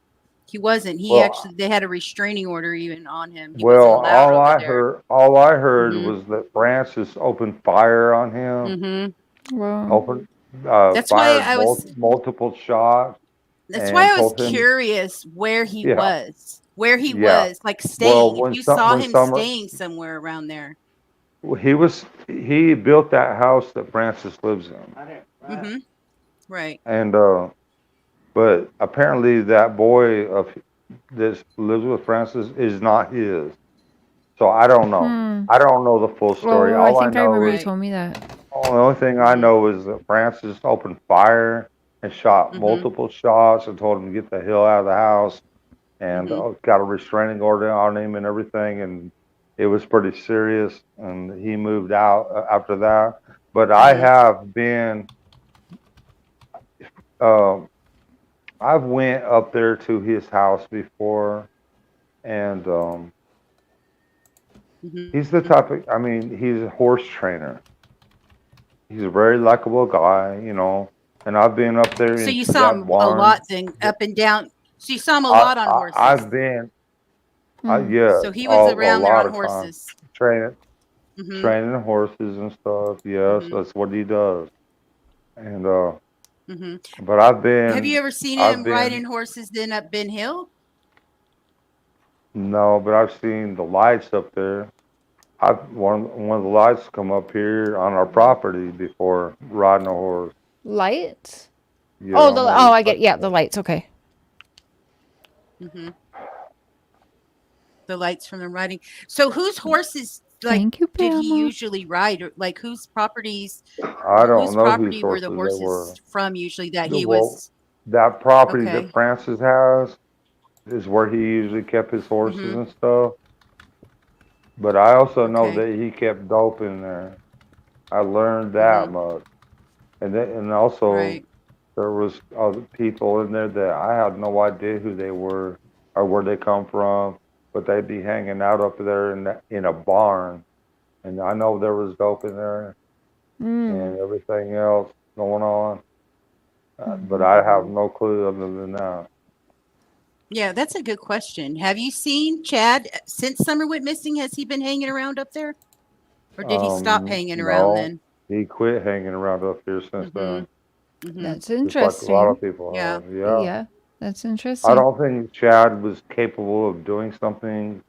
He wasn't. well, They had a restraining order even on him. He well, wasn't allowed over there. all I heard Mhm. was that Francis opened fire on him. Mhm. Wow. Opened, That's why fired I was multiple shots that's why and I was told him, curious where he yeah, was. Where he yeah. was, like Well, staying. If you saw him staying somewhere around there. he built that house that Francis lives in, Mhm. Right. and but apparently that boy that lives with Francis is not his. So I don't know. I don't know the full story. Well, I All I think I remember know you is Right. told me that. the only thing I know is that Francis opened fire and shot Mhm. multiple shots and told him to get the hell out of the house and Mhm. got a restraining order on him and everything. And it was pretty serious. And he moved out after that. But I Mhm. have been, uh, I've went up there to his house before, and Mhm. he's the type of, I mean, he's a horse trainer. He's a very likable guy. And I've been up there So you into saw that him a lot barn. then, up and down. So you saw him a I, lot on I horses. I've been, Hmm. yes, So he was a around there lot on of times horses. training Mhm. training horses and stuff. Yes, Mhm. that's what he does. And Mhm. but Have you ever seen I've him been riding horses then up Ben Hill? no, but I've seen the lights up there. I've one of the lights come up here on our property before riding a horse. Lights? Yeah, one of these I get lights yeah, come the up. lights. Okay. Mhm. The lights from the riding. So whose horses Thank you, did he Pamela. usually ride? Or like whose properties? I don't Whose know whose property were the horses they were. horses from usually that he Well, was? that property that Okay. Francis has is where he usually kept his horses Mhm. and stuff. But I also know Okay. that he kept dope in there. I learned that Mhm. much. And also Right. there was other people in there that I had no idea who they were or where they come from, but they'd be hanging out up there in a barn, and I know there was dope in there Mm. and everything else going on, but I have Mhm. no clue other than that. Yeah, that's a good question. Have you seen Chad since Summer went missing? Has he been hanging around up there? Or did he stop hanging around No, then? he quit hanging around up here since then, Mhm. Mhm. That's just like a lot interesting. of people Yeah. have. Yeah, Yeah, that's I interesting. don't think Chad was capable of doing something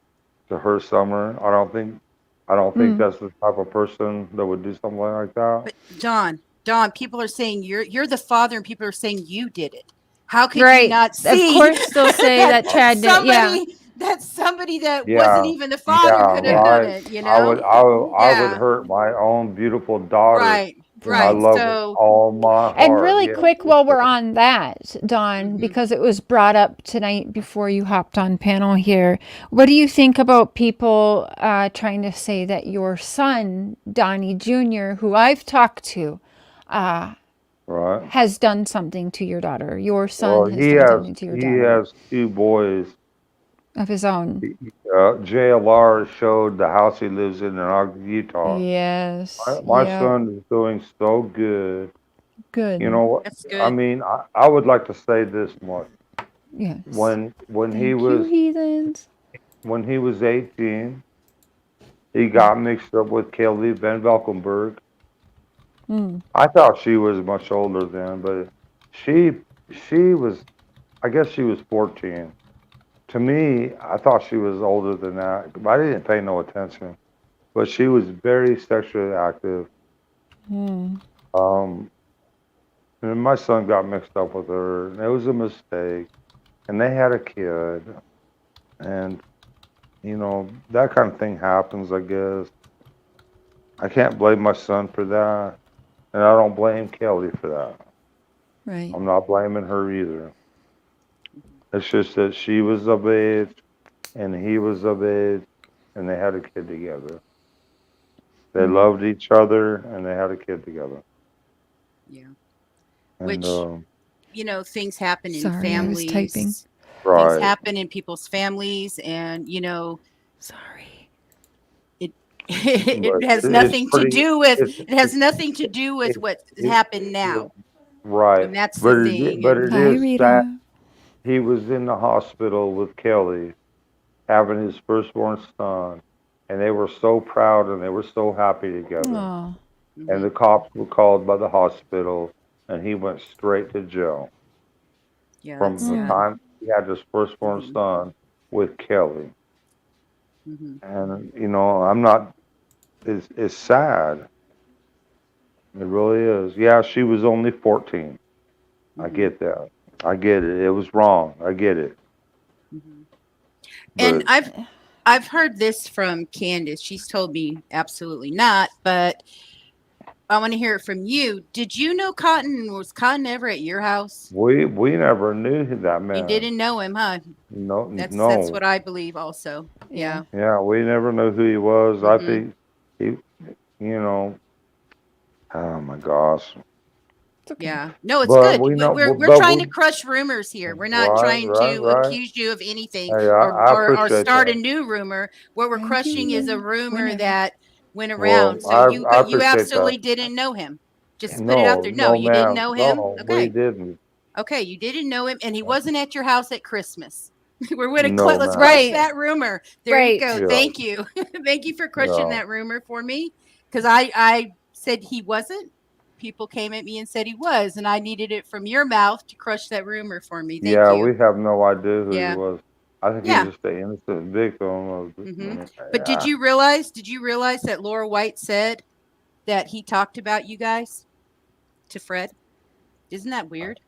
to her Summer. I don't think Mm. that's the type of person that would do something like that. But Don, people are saying you're the father and people are saying you did it. How could you Right. not Of see course they'll say that that Chad did. Yeah. somebody that wasn't Yeah, even the father yeah, could have done right. it, you I know? would, I would, I would Yeah. hurt my own beautiful daughter Right. Right. I love with So, all my heart. And really yeah. quick, while we're on that, Dawn, because it was brought up tonight before you hopped on panel here, what do you think about people trying to say that your son, Donnie Jr., who I've talked to, Right. has done something to your daughter? Your Well, son has done something to your he daughter has two boys. of his own. JLR showed the house he lives in Ogden, Utah. Yes. My Yeah. son is doing so good. Good. You know what? that's I good. mean, I would like to say this much. Yes. When he Thank you, was heathens. 18, he got mixed up with Kelly Van Valkenburg. Mm. I thought she was much older then, but she was, I guess she was 14. To me, I thought she was older than that. I didn't pay no attention, but she was very sexually active. Mm. And my son got mixed up with her, and it was a mistake. And they had a kid, and that kind of thing happens, I guess. I can't blame my son for that, and I don't blame Kelly for that. Right. I'm not blaming her either. It's just that she was of age, and he was of age, and they had a kid together. They loved each other, and they had a kid together. Yeah. And Which, things happen in Sorry, I was typing. families. Things right, happen in people's families, and Sorry. it but it has it's nothing to pretty. do with It's it has nothing to do with it, what it, happened now, right, and that's the but thing. but And it Hi, is sad. Rita. He was in the hospital with Kelly, having his firstborn son, and they were so proud and they were so happy together. Oh. And the cops were called by the hospital, and he went straight to jail yeah, from that's the sad. time he had his firstborn son with Kelly. Hmm. And I'm not. It's sad. It really is. Yeah, she was only 14. I get that. I get it. It was wrong. I get it. And But I've heard this from Candace. She's told me absolutely not, but I want to hear it from you. Did you know Cotton? Was Cotton ever at your house? we never knew that You man. didn't know him, huh? No, That's no. what I believe also. Yeah. Yeah, we never knew who he was. I think he, oh my gosh. It's okay. Yeah. No, it's But good. we know, We're but trying to we, crush rumors here. We're not right, trying right, to right. accuse you of anything Hey, or I or, or appreciate start a that. new rumor. What we're Thank crushing you. is a rumor Whenever. that went Well, around. So you I but you appreciate absolutely that. didn't know him. Just put it out No, there. No, no, you didn't ma'am. know him. No, we Okay. didn't. Okay, you didn't know him, and he wasn't at your house at Christmas. We're gonna No, let's ma'am. crush Right. that rumor. There you Right. go. Yeah, Thank you, thank you for crushing yeah. that rumor for me, because I said he wasn't. People came at me and said he was, and I needed it from your mouth to crush that rumor for me. Thank Yeah, you. we have no idea who he Yeah, was. I think he's yeah. just an innocent victim of, But did yeah. you realize? Did you realize that Laura White said that he talked about you guys to Fred? Isn't that weird?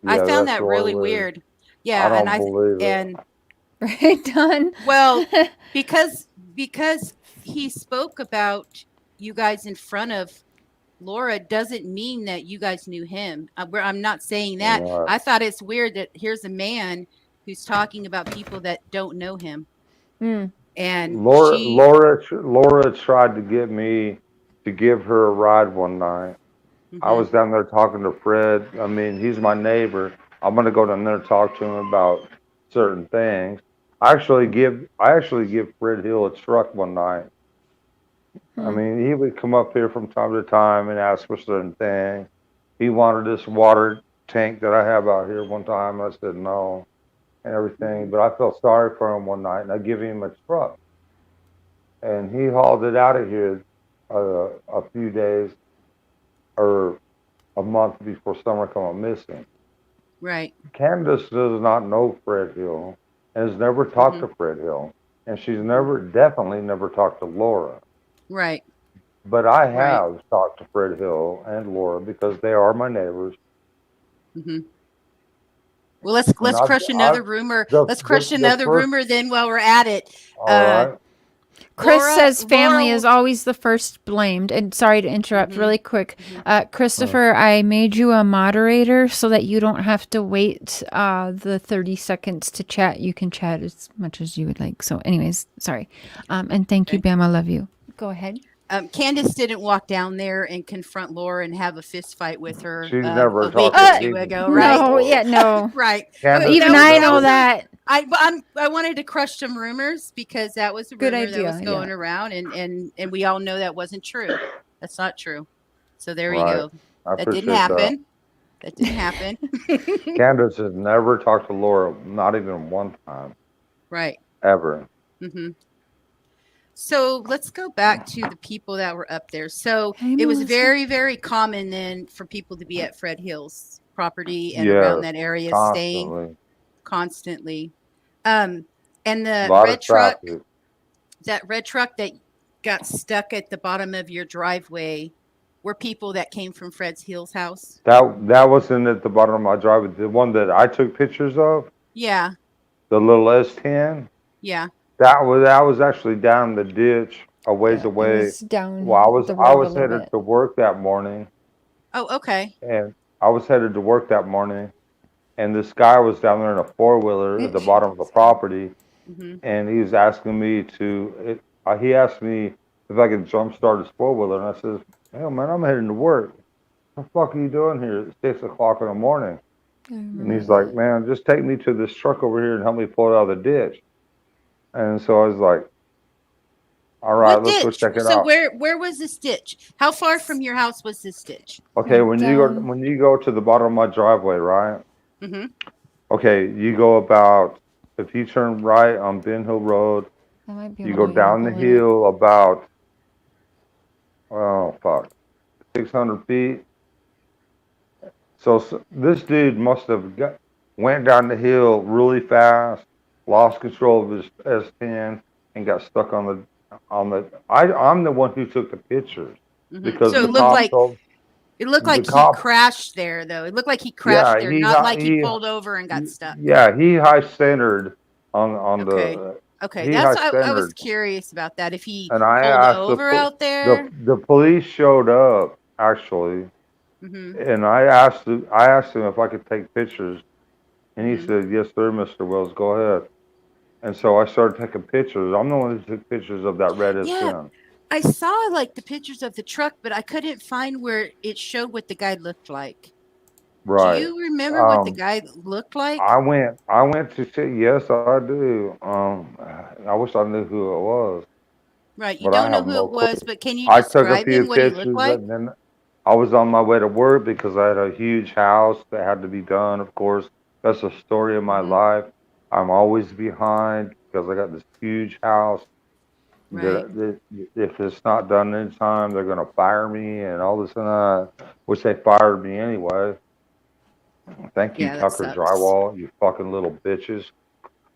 I Yeah, found that's that really really weird. weird. I Yeah, don't believe it. and Right, Dawn? well, because he spoke about you guys in front of Laura doesn't mean that you guys knew him. I'm not saying that. Right. I thought it's weird that here's a man who's talking about people that don't know him, Mm. and Laura tried to get me to give her a ride one night. I Mhm. was down there talking to Fred. I mean, he's my neighbor. I'm gonna go down there and talk to him about certain things. I actually give Fred Hill a truck one night. I mean, he would come up here from time to time and ask for certain things. He wanted this water tank that I have out here one time. I said no and everything, but I felt sorry for him one night and I give him a truck. And he hauled it out of here a few days or a month before summer come missing. Right. Candace does not know Fred Hill and has never talked to Fred Hill. And she's definitely never talked to Laura. Right. But I Right. have talked to Fred Hill and Laura because they are my neighbors. Hmm. Well, let's And crush another rumor. the, Let's crush the another first, rumor then while we're at it. all right. Chris says family Laura is always the first blamed. And sorry to interrupt really quick. Christopher, I made you a moderator so that you don't have to wait the 30 seconds to chat. You can chat as much as you would like. So anyways, sorry. And thank you, Bam. I love you. Go ahead. Candace didn't walk down there and confront Laura and have a fist fight with her She's never a week talked or to two me ago, right? No, yeah, no. Right. Candace Even was I never- know that. I wanted to crush some rumors because that was a Good rumor that idea, was going yeah. around, and we all know that wasn't true. That's not true. So there you Right. go. I That didn't appreciate happen. That didn't happen. Candace has never talked to Laura, not even one time, Right. ever. hmm So let's go back to the people that were up there. So Hey, it was Melissa. very, very common then for people to be at Fred Hill's property and Yes, around that area, staying constantly. constantly. And A the lot red of truck, traffic. that red truck that got stuck at the bottom of your driveway, were people that came from Fred's Hill's house. That wasn't at the bottom of my driveway. The one that I took pictures of, Yeah, the little S10, yeah. that was actually down the ditch a ways Yeah, it away. was down Well, the I road a was little headed bit. to work that morning, Oh, okay. and this guy was down there in a four-wheeler at the bottom of the property, hmm and he was asking me he asked me if I could jump start his four-wheeler, and I says, hell man, I'm heading to work. What the fuck are you doing here at 6 o'clock in the morning? And he's like, man, just take me to this truck over here and help me pull it out of the ditch. And so I was like, all right, What let's go ditch? check it So out. where was this ditch? How far from your house was this ditch? Okay, Right when you go to the bottom of my driveway, right? hmm Okay, you go about, if you turn right on Ben Hill Road, That might be a you go little down the yellow in it. hill about, oh fuck, 600 feet. So this dude must have went down the hill really fast, lost control of his S10, and got stuck on the. I'm the one who took the pictures because So the it looked cop like told it looked the like he cop. crashed there, though. It looked like he crashed Yeah, there, not like he pulled over and got stuck. yeah, he high centered on Okay. the. Okay, He that's high I was centered, curious about that. If he and I pulled asked over out there. the police showed up actually, hmm and I asked him if I could take pictures. And he Mhm. said, yes, sir, Mr. Wells, go ahead. And so I started taking pictures. I'm the one who took pictures of that red Yeah, S10. I saw like the pictures of the truck, but I couldn't find where it showed what the guy looked like. Do Right. you remember what the guy looked like? I went to see, yes, I do. I wish I knew who it was, Right, you but I don't know have who no it was, clue. but can you I took a describe few him, what he looked pictures, like? and then I was on my way to work because I had a huge house that had to be done, of course. That's the story of my life. I'm always behind because I got this huge house. Right. That if it's not done in time, they're gonna fire me and all this and that, which they fired me anyway. Thank you, Yeah, that Tucker sucks. Drywall, you fucking little bitches.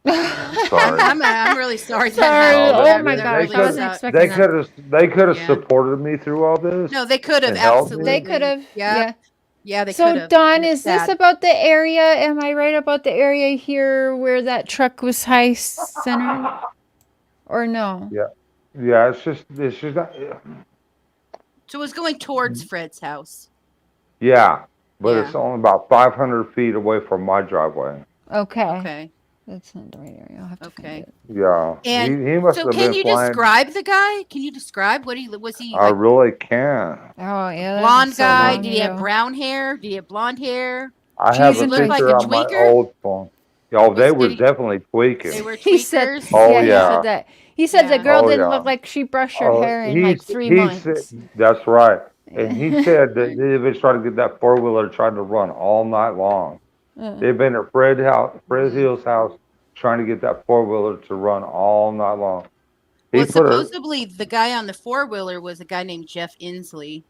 Yeah. Sorry. I'm really sorry that Sorry. happened. No, Oh That, my that gosh, really I wasn't sucks. expecting that. they could have Yeah. supported me through all this No, they could have and helped me. They could absolutely. have. Yeah. Yeah. Yeah, they could So have. Don, And it's is this sad. about the area? Am I right about the area here where that truck was high centered? Or no? Yeah, it's just not, So it was going towards Fred's house. yeah, but Yeah. it's only about 500 feet away from my driveway. Okay. Okay. That's not the right area. I'll have to Okay. find it. Yeah, And he must so have can been you flying. describe the guy? Can you describe what he was he I like really can't. Oh yeah, that blonde was so guy? long Did he have ago. brown hair? Did he have blonde hair? I have Jesus a Look like picture a on my tweaker? old phone. Oh, they were Did he, definitely tweaking. they were He said, tweakers? Oh yeah, he yeah. said that. He said the Yeah. girl Oh didn't yeah. look like she brushed her Oh, hair in like 3 he said months. that's right. And he Yeah. said that they've been trying to get that four-wheeler trying to run all night long. They've been at Fred Hill's house trying to get that four-wheeler to run all night long. He Well, put a supposedly the guy on the four-wheeler was a guy named Jeff Inslee.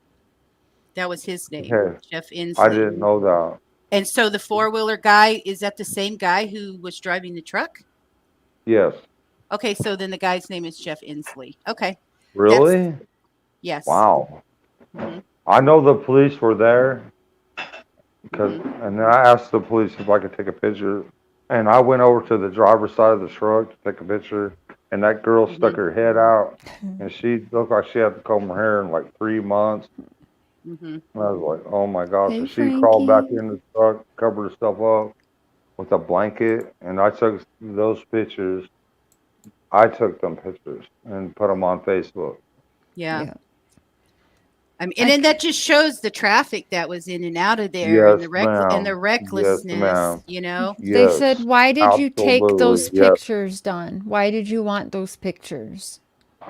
That was his name, okay. Jeff I Inslee. didn't know that. And so the four-wheeler guy, is that the same guy who was driving the truck? Yes. Okay, so then the guy's name is Jeff Inslee. Okay. Really? Yes. Wow. Mhm. I know the police were there because, Mm-hmm. and then I asked the police if I could take a picture, and I went over to the driver's side of the truck to take a picture, and that girl stuck her head out, and she looked like she had to comb her hair in like 3 months. And I was like, oh my gosh. Hey, So she crawled back Frankie. in the truck, covered herself up with a blanket, and I took those pictures. I took them pictures and put them on Facebook. Yeah. I mean, and then that just shows the traffic that was in and out of there, Yes, and the ma'am. Yes, recklessness. ma'am. You know. They Yes, said, why did you take those absolutely, yes. pictures, Don? Why did you want those pictures?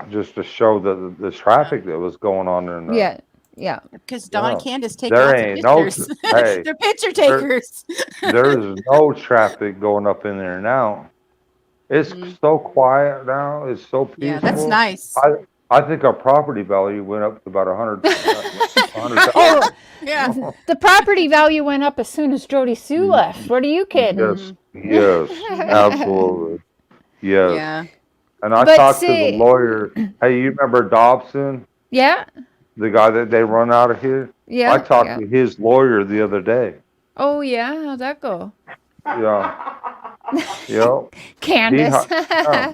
Just to show the traffic that was going on in there. Yeah. Because Don and Candace take There lots ain't of no, pictures. hey, They're picture takers. there's no traffic going up in there now. It's so quiet now. It's so peaceful. Yeah, that's nice. I think our property value went up to about 100,000. Oh, Yeah. the property value went up as soon as Jody Sue left. What are you kidding? Yes, absolutely. Yes. Yeah. And I But talked to the see- lawyer. Hey, you remember Dobson, Yeah. the guy that they run out of here? Yeah. I talked yeah. to his lawyer the other day. Oh, yeah. How'd that go? Yeah. Yep. Candace. Yeah.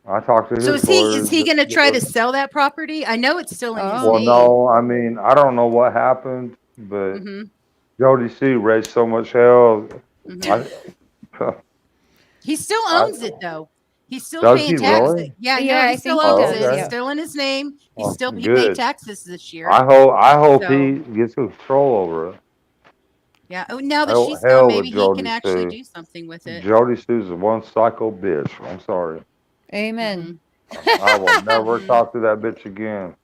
I talked to his So lawyer. is he going to try to sell that property? I know it's still in his Well, name. no, I mean, I don't know what happened, but Mm-hmm. Jody Sue raised so much hell. He still owns it, though. He's still Does paying he taxes. really? Yeah, Yeah, he I still think he owns does, it. yeah. It's still in his name. He paid good. taxes this year. I hope So- he gets control over it. Yeah. Oh, now that Hell- she's hell gone, with maybe he Jody can actually Sue. do something with it. Jody Sue's one psycho bitch. I'm sorry. Amen. I will never talk to that bitch again.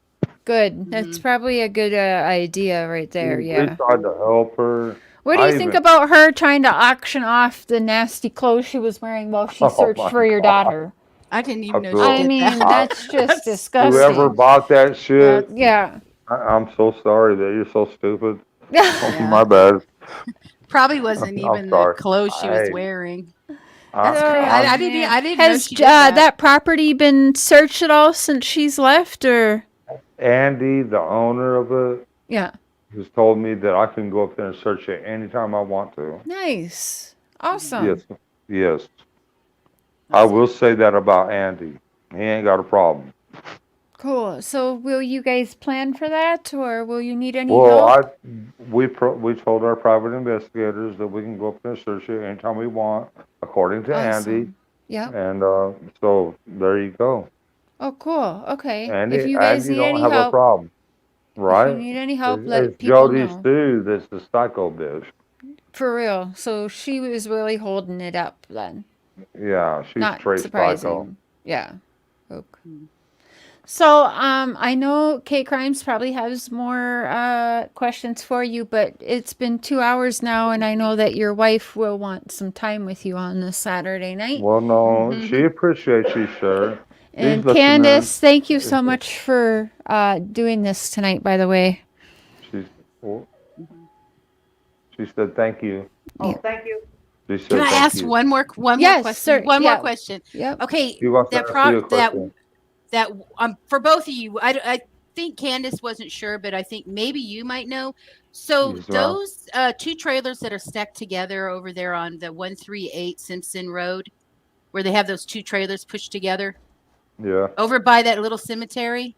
Good. That's probably a good idea right there. We Yeah. tried to help her. What do I you think even- about her trying to auction off the nasty clothes she was wearing while she Oh searched my for your God. daughter? I didn't even know Absolutely. she I did mean, that. that's just disgusting. Whoever bought that shit, Yeah. I'm so sorry that you're so stupid. Yeah. My bad. Probably wasn't I'm even the sorry. clothes she was Hey. wearing. That's crazy. crazy. I didn't know Has she did that. that property been searched at all since she's left, or? Andy, the owner of it, Yeah. has told me that I can go up there and search it anytime I want to. Nice. Awesome. Yes, yes. I will say that about Andy. He ain't got a problem. Cool. So, will you guys plan for that, or will you need any Well, help? we told our private investigators that we can go up there and search it anytime we want, according to Andy. Awesome. Yeah. And so there you go. Oh, cool. Okay. Andy, if you guys Andy need don't any have a help, problem, right? if you need any help, It's let people Jody know. Sue that's the psycho bitch. For real. So she was really holding it up then. Yeah, she's Not straight surprising. psycho. Yeah. Okay. So I know K Crimes probably has more questions for you, but it's been 2 hours now, and I know that your wife will want some time with you on this Saturday night. Well, no, she appreciates you, sir. And These listeners- Candace, thank you so much for doing this tonight, by the way. She said thank you. Oh, thank you. She said Can I thank ask you. one more Yes, question? sir. One Yeah. more question. Yep. Okay, She wants to that ask you a that question. that for both of you, I think Candace wasn't sure, but I think maybe you might know. So Yes, ma'am. those 2 trailers that are stacked together over there on the 138 Simpson Road, where they have those 2 trailers pushed together Yeah, over by that little cemetery,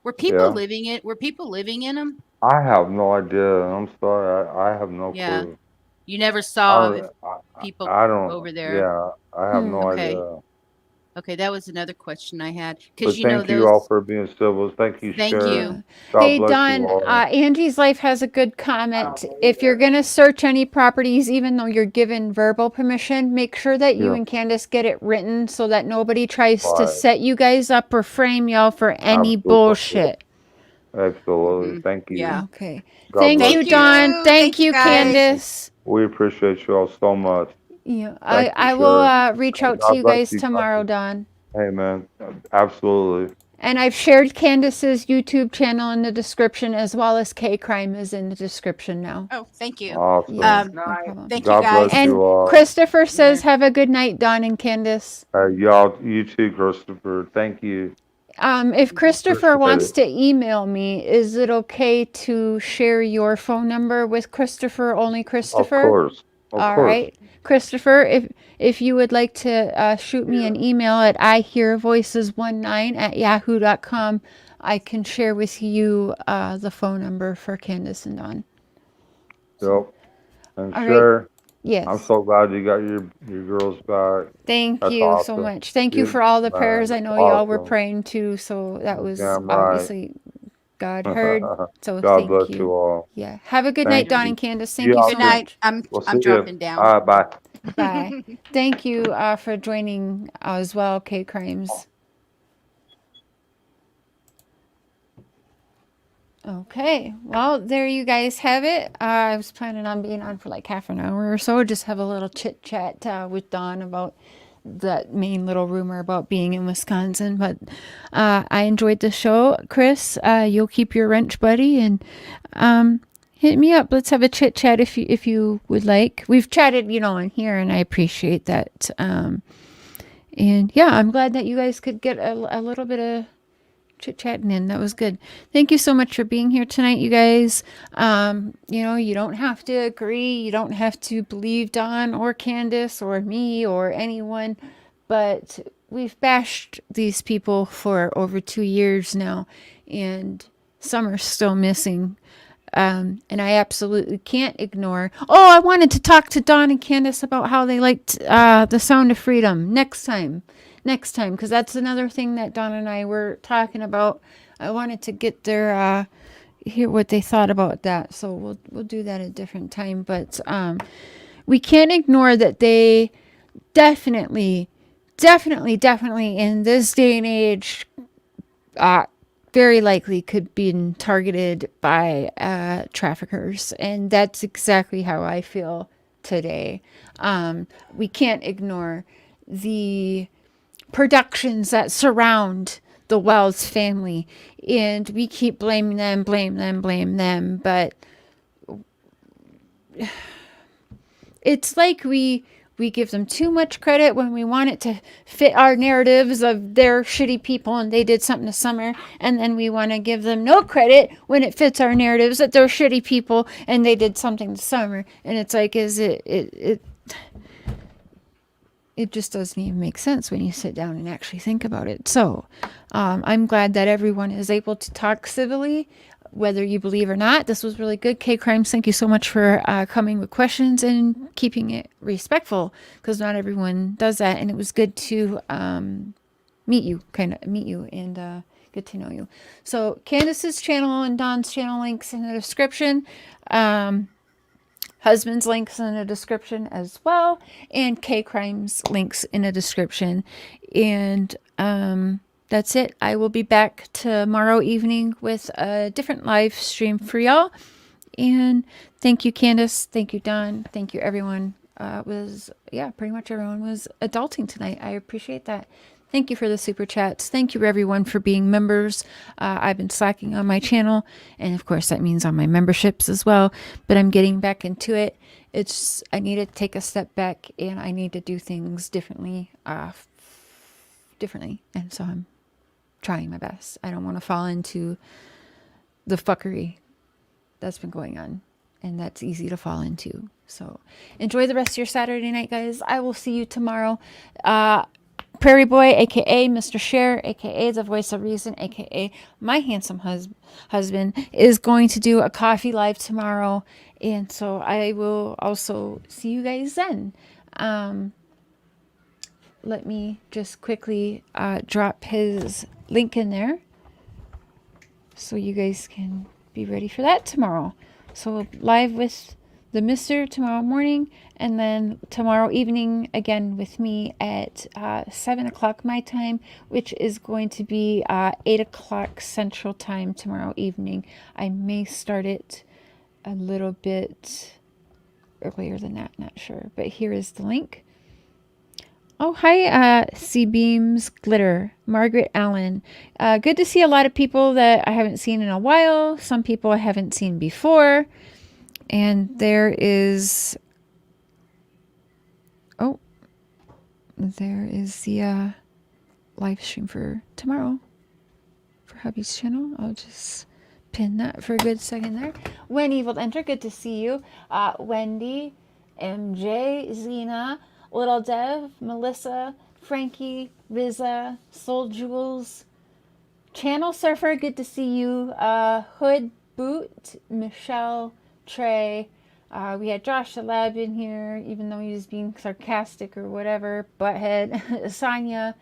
were people Yeah. living it? Were people living in them? I have no idea. I'm sorry. I have no Yeah. clue. You never saw I, if people I don't. over there. Yeah, I have no Okay. idea. Okay, that was another question I had But because you know thank you all those. for being civil. Thank you, Thank Sharon. you. God Hey, bless Don, you all. Angie's Life has a good comment. If you're going to search any properties, even though you're given verbal permission, make sure that you Yeah. and Candace get it written so that nobody tries to Right. set you guys up or frame y'all for any Absolutely. bullshit. Absolutely. Thank you. Yeah. Okay. God Thank bless you, Thank Don. you. Thank Thank you, you, guys. Candace. We appreciate you all so much. Yeah, Thank you, I will Sharon. reach out God to you bless guys you, tomorrow, Doctor. Don. Hey, man. Absolutely. And I've shared Candace's YouTube channel in the description, as well as K Crime is in the description now. Oh, thank you. Awesome. Yes, Um, no problem. Thank God you guys. bless And you all. Christopher says, "Have a good night, Don and Candace." Y'all, you too, Christopher. Thank you. If Christopher Appreciate wants it. to email me, is it okay to share your phone number with Christopher? Only Of Christopher? course. Of All course. right, Christopher, if you would like to shoot me an email at ihearvoices19@yahoo.com, I can share with you the phone number for Candace and Dawn. Yep. And All right. sure, I'm Yes. so glad you got your girls back. Thank That's you so awesome. much. Thank you You for all the prayers. man, I know y'all were awesome. praying too, so that was Damn right. obviously God heard. So God thank bless you. you all. Yeah. Have a good night, Thank Dawn you. and Candace. Thank You you all so Good too. night. much. We'll I'm see you. dropping down. All right, bye. Bye. Thank you for joining as well, K Crimes. Okay, well, there you guys have it. I was planning on being on for like half an hour or so, just have a little chit chat with Dawn about that main little rumor about being in Wisconsin. But I enjoyed the show. Chris, you'll keep your wrench buddy and hit me up. Let's have a chit chat if you would like. We've chatted, in here, and I appreciate that. And yeah, I'm glad that you guys could get a little bit of chit-chatting in. That was good. Thank you so much for being here tonight, you guys. You don't have to agree. You don't have to believe Dawn or Candace or me or anyone, but we've bashed these people for over 2 years now, and some are still missing. And I absolutely can't ignore. Oh, I wanted to talk to Dawn and Candace about how they liked The Sound of Freedom next time, because that's another thing that Dawn and I were talking about. I wanted to get their hear what they thought about that, so we'll do that at a different time. But we can't ignore that they definitely in this day and age, very likely could be targeted by traffickers, and that's exactly how I feel today. We can't ignore the productions that surround the Wells family, and we keep blaming them, but it's like we give them too much credit when we want it to fit our narratives of they're shitty people and they did something this summer, and then we want to give them no credit when it fits our narratives that they're shitty people and they did something this summer. And it's like, it just doesn't even make sense when you sit down and actually think about it. So I'm glad that everyone is able to talk civilly, whether you believe or not. This was really good. K Crimes, thank you so much for coming with questions and keeping it respectful, because not everyone does that. And it was good to meet you and get to know you. So Candace's channel and Dawn's channel links in the description. Husband's links in the description as well, and K Crimes links in the description. And that's it. I will be back tomorrow evening with a different live stream for y'all. And thank you, Candace. Thank you, Dawn. Thank you, everyone. Pretty much everyone was adulting tonight. I appreciate that. Thank you for the super chats. Thank you, everyone, for being members. I've been slacking on my channel, and of course that means on my memberships as well, but I'm getting back into it. I need to take a step back, and I need to do things differently, and so I'm trying my best. I don't want to fall into the fuckery that's been going on, and that's easy to fall into. So enjoy the rest of your Saturday night, guys. I will see you tomorrow. Prairie Boy, aka Mr. Share, aka the voice of reason, aka my handsome husband, is going to do a coffee live tomorrow, and so I will also see you guys then. Let me just quickly drop his link in there so you guys can be ready for that tomorrow. So live with the Mister tomorrow morning, and then tomorrow evening again with me at 7 o'clock my time, which is going to be 8 o'clock Central Time tomorrow evening. I may start it a little bit earlier than that, not sure, but here is the link. Oh, hi, C-Beams Glitter, Margaret Allen. Good to see a lot of people that I haven't seen in a while, some people I haven't seen before. And there is the live stream for tomorrow for hubby's channel. I'll just pin that for a good second there. When Evil Enter, good to see you. Wendy, MJ, Zena, Little Dev, Melissa, Frankie, Riza, Soul Jules, Channel Surfer, good to see you, Hood Boot, Michelle, Trey, we had Josh the Lab in here, even though he was being sarcastic or whatever, Butthead, Sonia,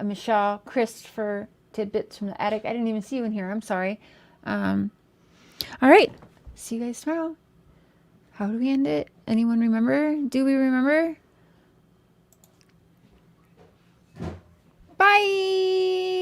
Michelle, Christopher, Tidbits from the Attic. I didn't even see you in here. I'm sorry. All right. See you guys tomorrow. How do we end it? Anyone remember? Do we remember? Bye.